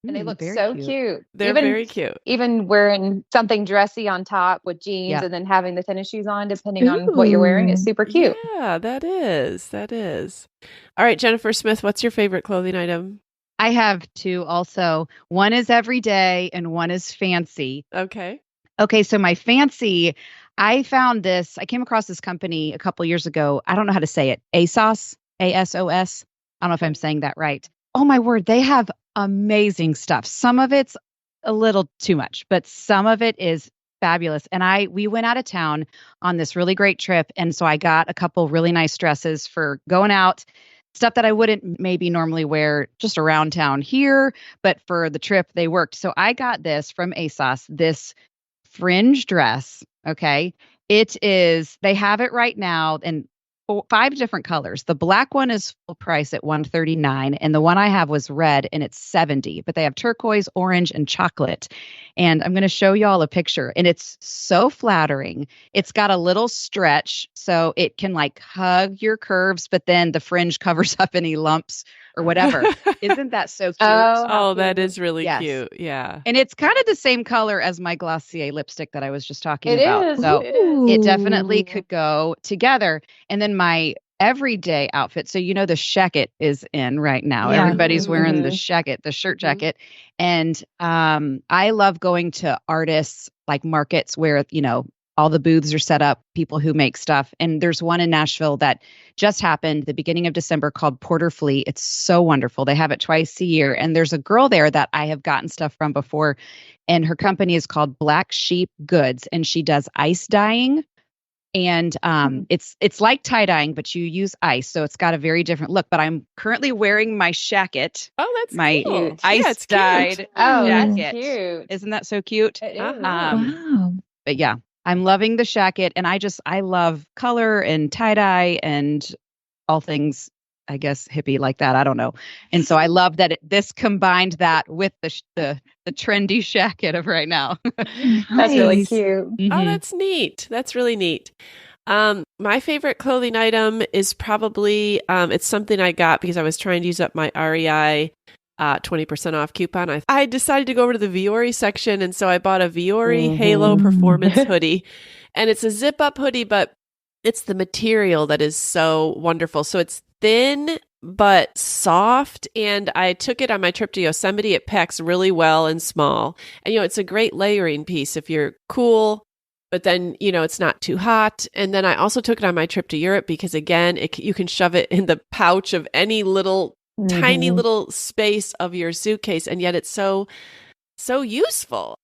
And they look very so cute. They're very cute. Even wearing something dressy on top with jeans Yeah. and then having the tennis shoes on, depending on what you're wearing, is super cute. Yeah, that is. That is. All right, Jennifer Smith, what's your favorite clothing item? I have two also. One is everyday and one is fancy. Okay. Okay, so my fancy, I found this. I came across this company a couple years ago. I don't know how to say it. ASOS, ASOS. I don't know if I'm saying that right. Oh my word, they have amazing stuff. Some of it's a little too much, but some of it is fabulous. And we went out of town on this really great trip, and so I got a couple really nice dresses for going out. Stuff that I wouldn't maybe normally wear just around town here, but for the trip they worked. So I got this from ASOS, this fringe dress. Okay. They have it right now in 5 different colors. The black one is full price at $139, and the one I have was red and it's $70, but they have turquoise, orange, and chocolate. And I'm going to show y'all a picture, and it's so flattering. It's got a little stretch so it can like hug your curves, but then the fringe covers up any lumps or whatever. Isn't that so cute? Oh, that is really Yes. cute. Yeah. And it's kind of the same color as my Glossier lipstick that I was just talking It about. is. So It is. it definitely could go together. And then my everyday outfit. So, the shacket is in right now. Yeah. Everybody's wearing the shacket, the shirt jacket. And I love going to artists like markets where, all the booths are set up, people who make stuff. And there's one in Nashville that just happened the beginning of December called Porter Flea. It's so wonderful. They have it twice a year. And there's a girl there that I have gotten stuff from before. And her company is called Black Sheep Goods. And she does ice dyeing. And it's like tie dyeing, but you use ice. So it's got a very different look. But I'm currently wearing my shacket. Oh, that's my cool. ice dyed Oh, that's jacket. cute. Isn't that so cute? It is. Wow. But yeah, I'm loving the shacket, and I love color and tie-dye and all things, I guess, hippie like that. I don't know. And so I love that this combined that with the trendy shacket of right now. That's really Nice. cute. Oh, that's neat. That's really neat. My favorite clothing item is probably, it's something I got because I was trying to use up my REI 20% off coupon. I decided to go over to the Vuori section, and so I bought a Vuori Halo Performance hoodie. And it's a zip up hoodie, but it's the material that is so wonderful. So it's thin but soft, and I took it on my trip to Yosemite. It packs really well and small. And it's a great layering piece if you're cool, but then it's not too hot. And then I also took it on my trip to Europe because again, you can shove it in the pouch of any little tiny little space of your suitcase, and yet it's so useful.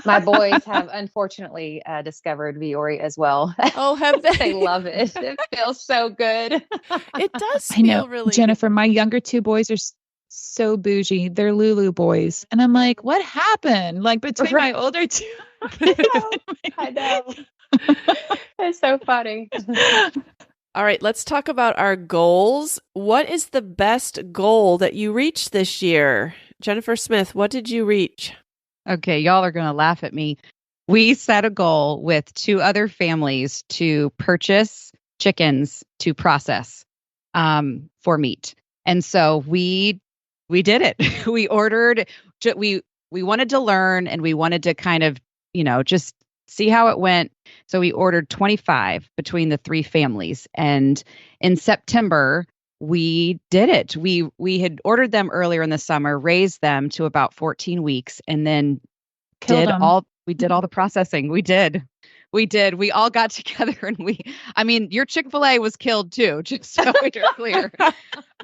My boys have unfortunately discovered Vuori as well. Oh, have they? They love it. It feels so good. It does I know, feel really Jennifer, my younger 2 boys are so bougie. They're Lulu boys. And I'm like, what happened? Like between my older 2. I know. It's so funny. All right, let's talk about our goals. What is the best goal that you reached this year? Jennifer Smith, what did you reach? Okay, y'all are going to laugh at me. We set a goal with 2 other families to purchase chickens to process for meat. And so we did it. We ordered, we wanted to learn, and we wanted to kind of, just see how it went. So we ordered 25 between the 3 families. And in September, we did it. We had ordered them earlier in the summer, raised them to about 14 weeks, and then Killed them. we did all the processing. We did. We did. We all got together and I mean, your Chick-fil-A was killed too, just so we're clear.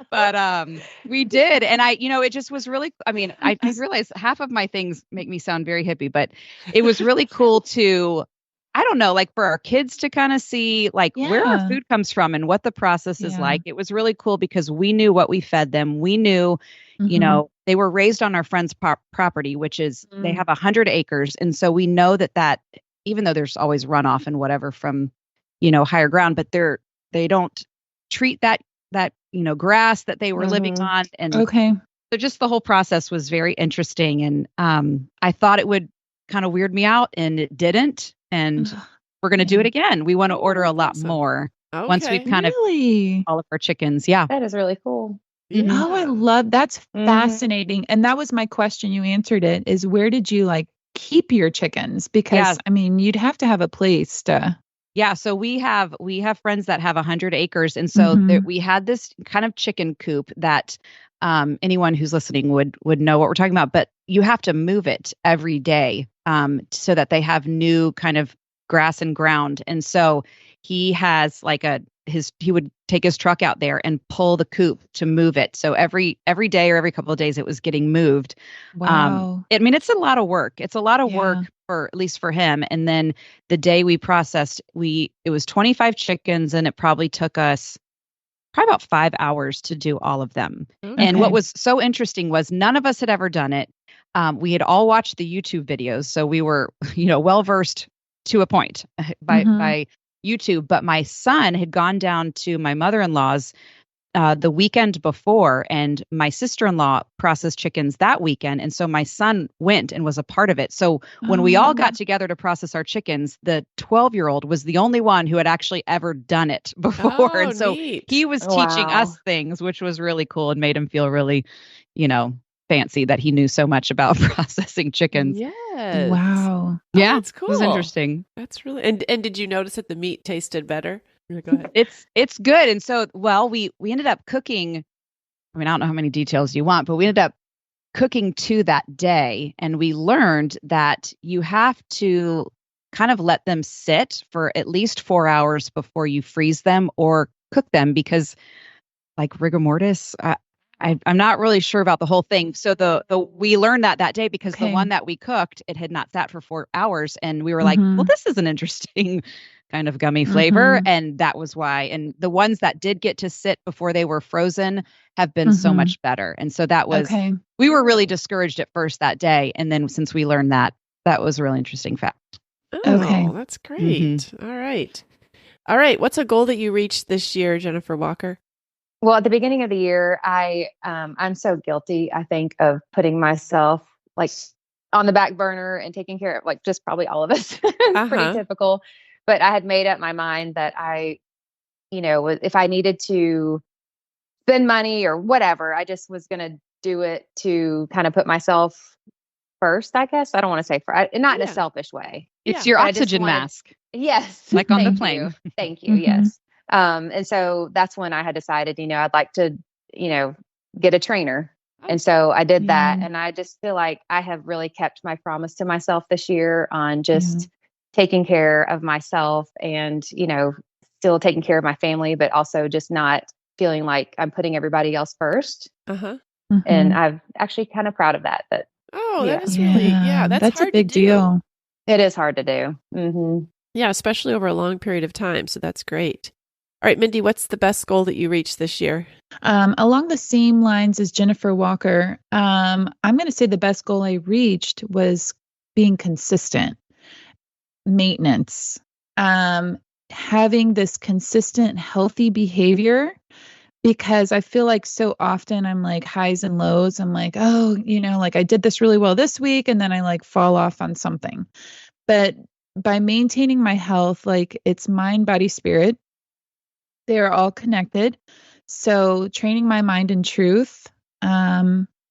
But we did. And it just was really, I mean, I realized half of my things make me sound very hippie, but it was really cool to, I don't know, like for our kids to kind of see like where our food comes from and what the process is like. It was really cool because we knew what we fed them. We knew, they were raised on our friend's property, which is they have 100 acres. And so we know that even though there's always runoff and whatever from, higher ground, but they don't treat that grass that they were living on. And so just the whole process was very interesting. And I thought it would kind of weird me out, and it didn't. And we're going to do it again. We want to order a lot more once we've kind of all of our chickens. Yeah. That is really cool. Yeah. Oh, I love that's fascinating. And that was my question. You answered it, is where did you like keep your chickens? Because I mean, you'd have to have a place to. Yeah. So we have friends that have 100 acres. And so we had this kind of chicken coop that anyone who's listening would know what we're talking about, but you have to move it every day so that they have new kind of grass and ground. And so he has like he would take his truck out there and pull the coop to move it. So every day or every couple of days it was getting moved. Wow. I mean, it's a lot of work. It's a lot of work for, at least for him. And then the day we processed, it was 25 chickens, and it probably took us probably about 5 hours to do all of them. Okay. And what was so interesting was none of us had ever done it. We had all watched the YouTube videos. So we were, well-versed to a point by YouTube. But my son had gone down to my mother-in-law's the weekend before, and my sister-in-law processed chickens that weekend. And so my son went and was a part of it. So when we all got together to process our chickens, the 12-year-old was the only one who had actually ever done it before. And so he was teaching us things, which was really cool and made him feel really, fancy that he knew so much about processing chickens. Yes. Wow. Yeah. That's cool. It was interesting. That's really, and did you notice that the meat tasted better? Go ahead. It's good. And so, we ended up cooking. I mean, I don't know how many details you want, but we ended up cooking 2 that day. And we learned that you have to kind of let them sit for at least 4 hours before you freeze them or cook them, because like rigor mortis, I'm not really sure about the whole thing. So we learned that day because the one that we cooked, it had not sat for 4 hours. And we were like, well, this is an interesting kind of gummy flavor. And that was why. And the ones that did get to sit before they were frozen have been so much better. And so that was, we were really discouraged at first that day. And then since we learned that was a really interesting fact. Oh, that's great. All right. What's a goal that you reached this year, Jennifer Walker? Well, at the beginning of the year, I'm so guilty, I think, of putting myself like on the back burner and taking care of like just probably all of us. Pretty typical. But I had made up my mind that if I needed to spend money or whatever, I just was going to do it to kind of put myself first, I guess. I don't want to say not in a selfish way. It's your oxygen mask. Yes. Like on the plane. Thank you. Yes. And so that's when I had decided, I'd like to, get a trainer. And so I did that. And I just feel like I have really kept my promise to myself this year on just taking care of myself and, still taking care of my family, but also just not feeling like I'm putting everybody else first. And I'm actually kind of proud of that. That that is really, that's hard a big deal. It is hard to do. Yeah, especially over a long period of time. So that's great. All right, Mindy, what's the best goal that you reached this year? Along the same lines as Jennifer Walker, I'm going to say the best goal I reached was being consistent, maintenance, having this consistent, healthy behavior, because I feel like so often I'm like highs and lows. I'm like, like I did this really well this week, and then I like fall off on something. But by maintaining my health, like it's mind, body, spirit, they are all connected. So training my mind in truth,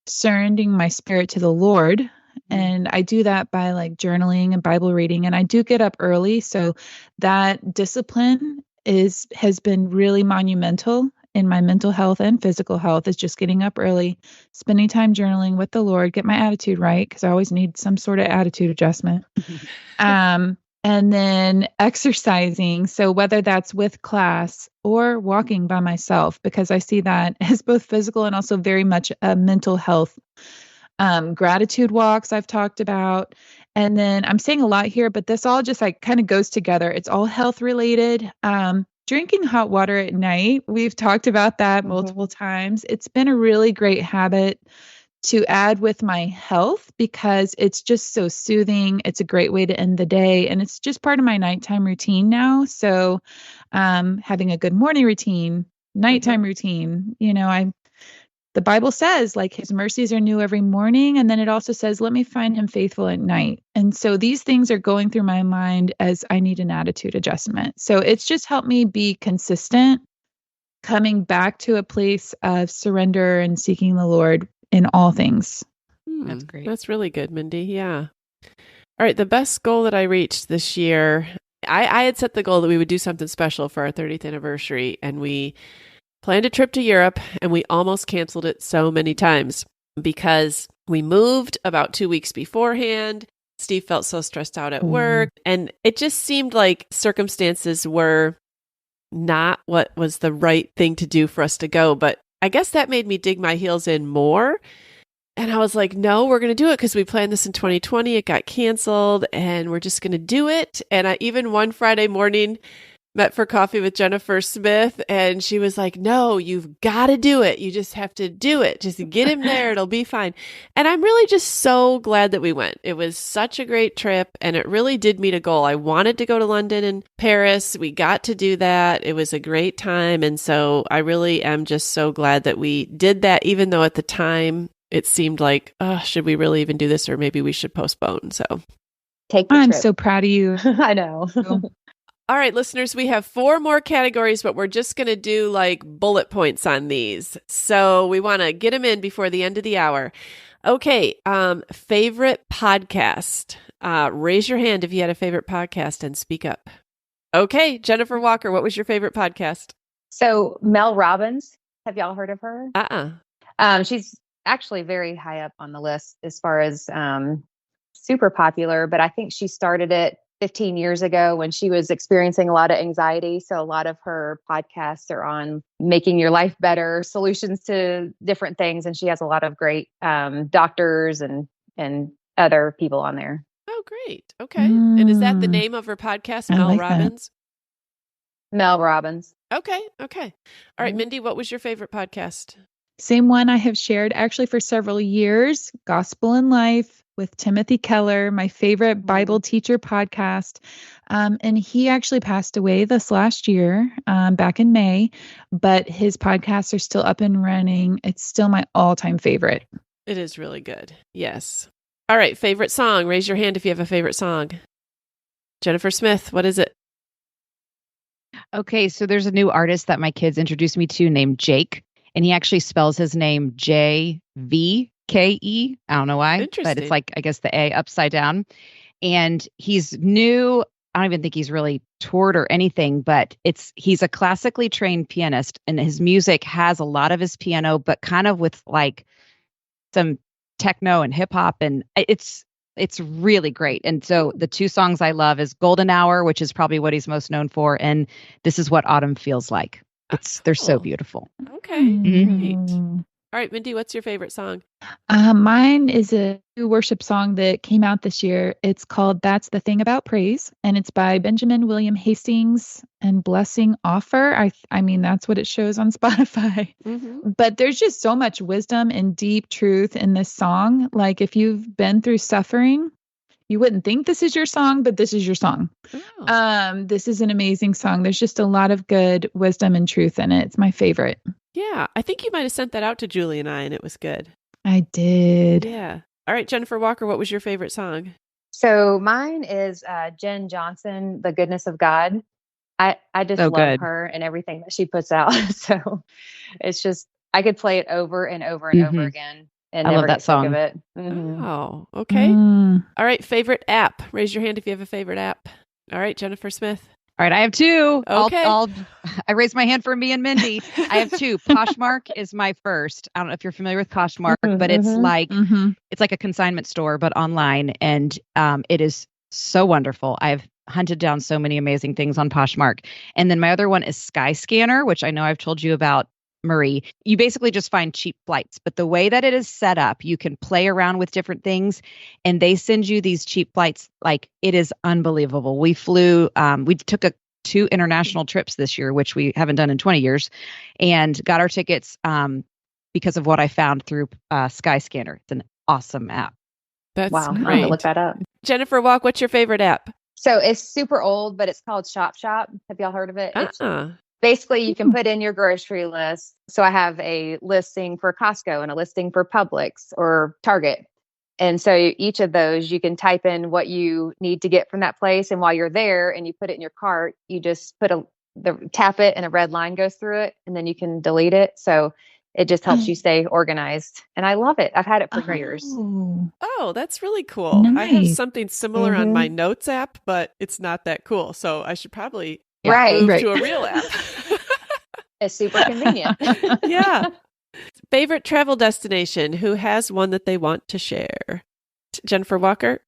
surrendering my spirit to the Lord. And I do that by like journaling and Bible reading. And I do get up early. So that discipline has been really monumental in my mental health and physical health, is just getting up early, spending time journaling with the Lord, get my attitude right, because I always need some sort of attitude adjustment. and then exercising. So whether that's with class or walking by myself, because I see that as both physical and also very much a mental health. Gratitude walks I've talked about. And then I'm saying a lot here, but this all just like kind of goes together. It's all health related. Drinking hot water at night. We've talked about that multiple times. It's been a really great habit to add with my health because it's just so soothing. It's a great way to end the day. And it's just part of my nighttime routine now. So having a good morning routine, nighttime routine, the Bible says like his mercies are new every morning. And then it also says, let me find him faithful at night. And so these things are going through my mind as I need an attitude adjustment. So it's just helped me be consistent, coming back to a place of surrender and seeking the Lord in all things. That's great. That's really good, Mindy. Yeah. All right. The best goal that I reached this year, I had set the goal that we would do something special for our 30th anniversary, and we planned a trip to Europe, and we almost canceled it so many times because we moved about 2 weeks beforehand. Steve felt so stressed out at work, and it just seemed like circumstances were not what was the right thing to do for us to go. But I guess that made me dig my heels in more. And I was like, no, we're going to do it because we planned this in 2020. It got canceled, and we're just going to do it. And I even one Friday morning met for coffee with Jennifer Smith, and she was like, no, you've got to do it. You just have to do it. Just get him there. It'll be fine. And I'm really just so glad that we went. It was such a great trip, and it really did meet a goal. I wanted to go to London and Paris. We got to do that. It was a great time. And so I really am just so glad that we did that, even though at the time it seemed like, oh, should we really even do this? Or maybe we should postpone. So I'm so proud of you. I know. All right, listeners, we have 4 more categories, but we're just going to do like bullet points on these. So we want to get them in before the end of the hour. Okay, favorite podcast. Raise your hand if you had a favorite podcast and speak up. Okay, Jennifer Walker, what was your favorite podcast? So Mel Robbins, have y'all heard of her? She's actually very high up on the list as far as super popular, but I think she started it 15 years ago when she was experiencing a lot of anxiety. So a lot of her podcasts are on making your life better, solutions to different things. And she has a lot of great doctors and other people on there. Oh, great. Okay. And is that the name of her podcast, Mel Robbins? Mel Robbins. Okay. Okay. All right, Mindy, what was your favorite podcast? Same one I have shared actually for several years, Gospel in Life with Timothy Keller, my favorite Bible teacher podcast. And he actually passed away this last year, back in May, but his podcasts are still up and running. It's still my all-time favorite. It is really good. Yes. All right. Favorite song. Raise your hand if you have a favorite song. Jennifer Smith, what is it? Okay. So there's a new artist that my kids introduced me to named Jake, and he actually spells his name JVKE. I don't know why, but it's like, I guess the A upside down. And he's new. I don't even think he's really toured or anything, but he's a classically trained pianist, and his music has a lot of his piano, but kind of with like some techno and hip hop. And it's really great. And so the 2 songs I love is Golden Hour, which is probably what he's most known for, and This Is What Autumn Feels Like. They're so beautiful. Okay. Great. All right, Mindy, what's your favorite song? Mine is a new worship song that came out this year. It's called That's the Thing About Praise, and it's by Benjamin William Hastings and Blessing Offer. I mean, that's what it shows on Spotify. But there's just so much wisdom and deep truth in this song. Like if you've been through suffering, you wouldn't think this is your song, but this is your song. Oh. This is an amazing song. There's just a lot of good wisdom and truth in it. It's my favorite. Yeah, I think you might have sent that out to Julie and I, and it was good. I did. Yeah. All right, Jennifer Walker, what was your favorite song? So mine is Jen Johnson, The Goodness of God. I just love her and everything that she puts out. So it's just, I could play it over and over and over again. And I love that song. Of it. Oh, okay. All right, favorite app. Raise your hand if you have a favorite app. All right, Jennifer Smith. All right, I have 2. Okay. I raised my hand for me and Mindy. I have 2. Poshmark is my first. I don't know if you're familiar with Poshmark, but it's like it's like a consignment store, but online, and it is so wonderful. I have hunted down so many amazing things on Poshmark. And then my other one is Skyscanner, which I know I've told you about, Marie. You basically just find cheap flights, but the way that it is set up, you can play around with different things and they send you these cheap flights. Like, it is unbelievable. We took 2 international trips this year, which we haven't done in 20 years, and got our tickets because of what I found through Skyscanner. It's an awesome app. That's Wow. I'm great. gonna look that up. Jennifer Walk, what's your favorite app? So it's super old, but it's called Shop Shop. Have y'all heard of it? It's Ah, basically you can put in your grocery list. So I have a listing for Costco and a listing for Publix or Target. And so each of those, you can type in what you need to get from that place. And while you're there and you put it in your cart, you just tap it and a red line goes through it and then you can delete it. So it just helps you stay organized. And I love it. I've had it for years. oh, that's really cool. I have Nice. something similar on my Notes app, but it's not that cool. So I should probably Right. move Right. to a real app. It's super convenient. Yeah. Favorite travel destination? Who has one that they want to share? Jennifer Walker?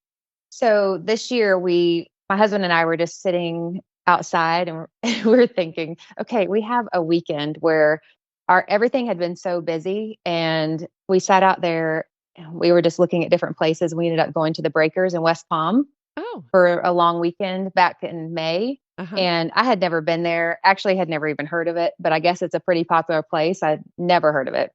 So this year my husband and I were just sitting outside and we were thinking, okay, we have a weekend where everything had been so busy and we sat out there and we were just looking at different places. We ended up going to the Breakers in West Palm Oh. for a long weekend back in May. Uh-huh. And I had never been there, actually had never even heard of it, but I guess it's a pretty popular place. I'd never heard of it.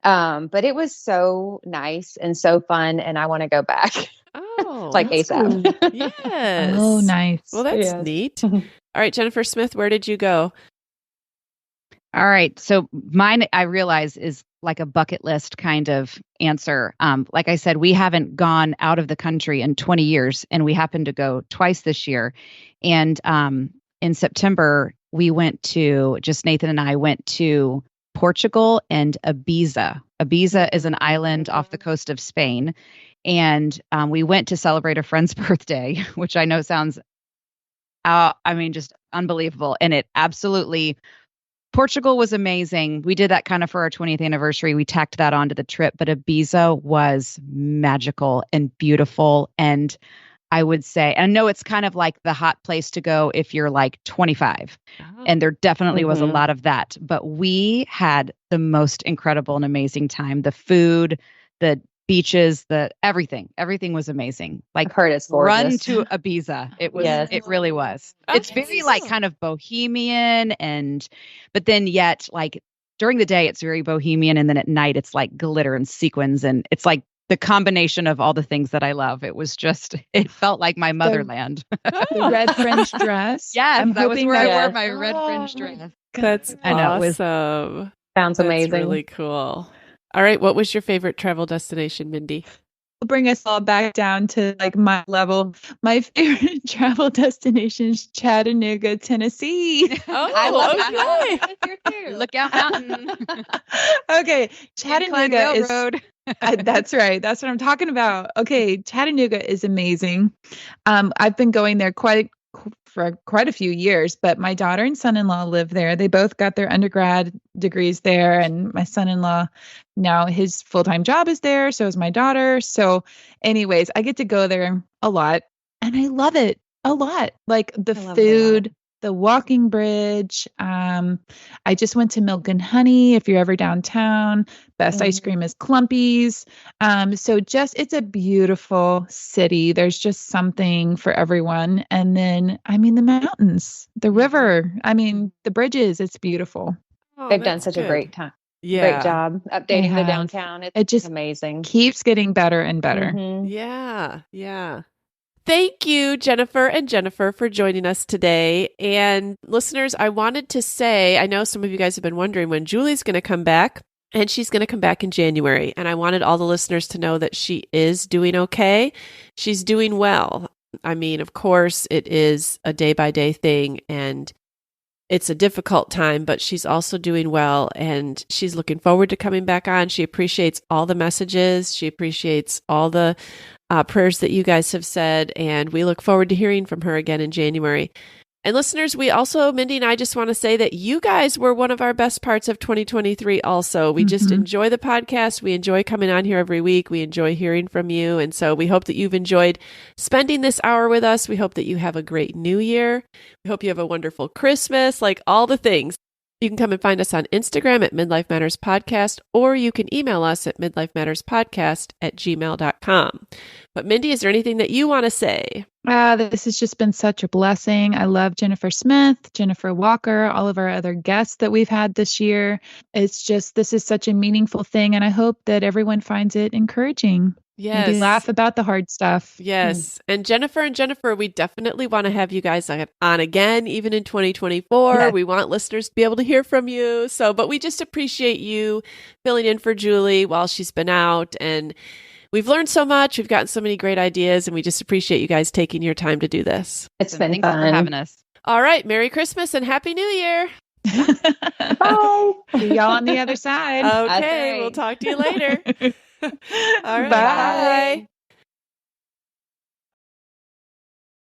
But it was so nice and so fun. And I want to go back Oh. like that's ASAP. cool. Yes. Oh, nice. Well, that's Yes. neat. All right, Jennifer Smith, where did you go? All right. So mine, I realize, is like a bucket list kind of answer. Like I said, we haven't gone out of the country in 20 years, and we happened to go twice this year. And in September, Nathan and I went to Portugal and Ibiza. Ibiza is an island off the coast of Spain. And we went to celebrate a friend's birthday, which I know sounds, just unbelievable. And it absolutely... Portugal was amazing. We did that kind of for our 20th anniversary. We tacked that onto the trip, but Ibiza was magical and beautiful. And I would say, and I know it's kind of like the hot place to go if you're like 25. Oh. And there definitely was a Mhm. lot of that. But we had the most incredible and amazing time. The food, the beaches, everything was amazing. Like, I've heard it's run gorgeous. to Ibiza. It was, Yes. it really was. Oh, It's very like cool. kind of bohemian but then yet like during the day it's very bohemian and then at night it's like glitter and sequins and it's like the combination of all the things that I love. It felt like my motherland. The red French dress. Yes, I'm that was hoping where I that- wore my red French dress. That's I know, it was- awesome. Sounds That's amazing. really cool. All right, what was your favorite travel destination, Mindy? Bring us all back down to like my level. My favorite travel destination is Chattanooga, Tennessee. Oh, I love okay. that. Here too. Lookout Mountain. Okay, Chattanooga Chattanooga is Railroad. that's right. That's what I'm talking about. Okay, Chattanooga is amazing. I've been going there for quite a few years, but my daughter and son-in-law live there. They both got their undergrad degrees there, and my son-in-law now his full-time job is there. So is my daughter. So, anyways, I get to go there a lot, and I love it a lot. Like the I love it a lot. food, the walking bridge. I just went to Milk and Honey. If you're ever downtown, best ice cream is Clumpy's. So it's a beautiful city. There's just something for everyone. And then, the mountains, the river, the bridges, it's beautiful. Oh, They've done that's such a good. great time. Yeah. Great job updating They the have. downtown. It's It just amazing. keeps getting better and better. Mhm. Yeah, yeah. Thank you, Jennifer, for joining us today. And listeners, I wanted to say, I know some of you guys have been wondering when Julie's going to come back, and she's going to come back in January. And I wanted all the listeners to know that she is doing okay. She's doing well. Of course, it is a day-by-day thing, and it's a difficult time, but she's also doing well, and she's looking forward to coming back on. She appreciates all the messages. She appreciates all the prayers that you guys have said, and we look forward to hearing from her again in January. And listeners, Mindy and I just want to say that you guys were one of our best parts of 2023 also. We just enjoy the podcast. We enjoy coming on here every week. We enjoy hearing from you. And so we hope that you've enjoyed spending this hour with us. We hope that you have a great new year. We hope you have a wonderful Christmas, like all the things. You can come and find us on Instagram at Midlife Matters Podcast, or you can email us at midlifematterspodcast@gmail.com. But Mindy, is there anything that you want to say? This has just been such a blessing. I love Jennifer Smith, Jennifer Walker, all of our other guests that we've had this year. This is such a meaningful thing, and I hope that everyone finds it encouraging. Yes. Maybe laugh about the hard stuff. Yes. And Jennifer, we definitely want to have you guys on again, even in 2024. Yes. We want listeners to be able to hear from you. But we just appreciate you filling in for Julie while she's been out. And we've learned so much. We've gotten so many great ideas, and we just appreciate you guys taking your time to do this. It's been Thanks for having us. All right. Merry Christmas and Happy New Year. Bye. See y'all on the other side. Okay. We'll talk to you later. All right. Bye.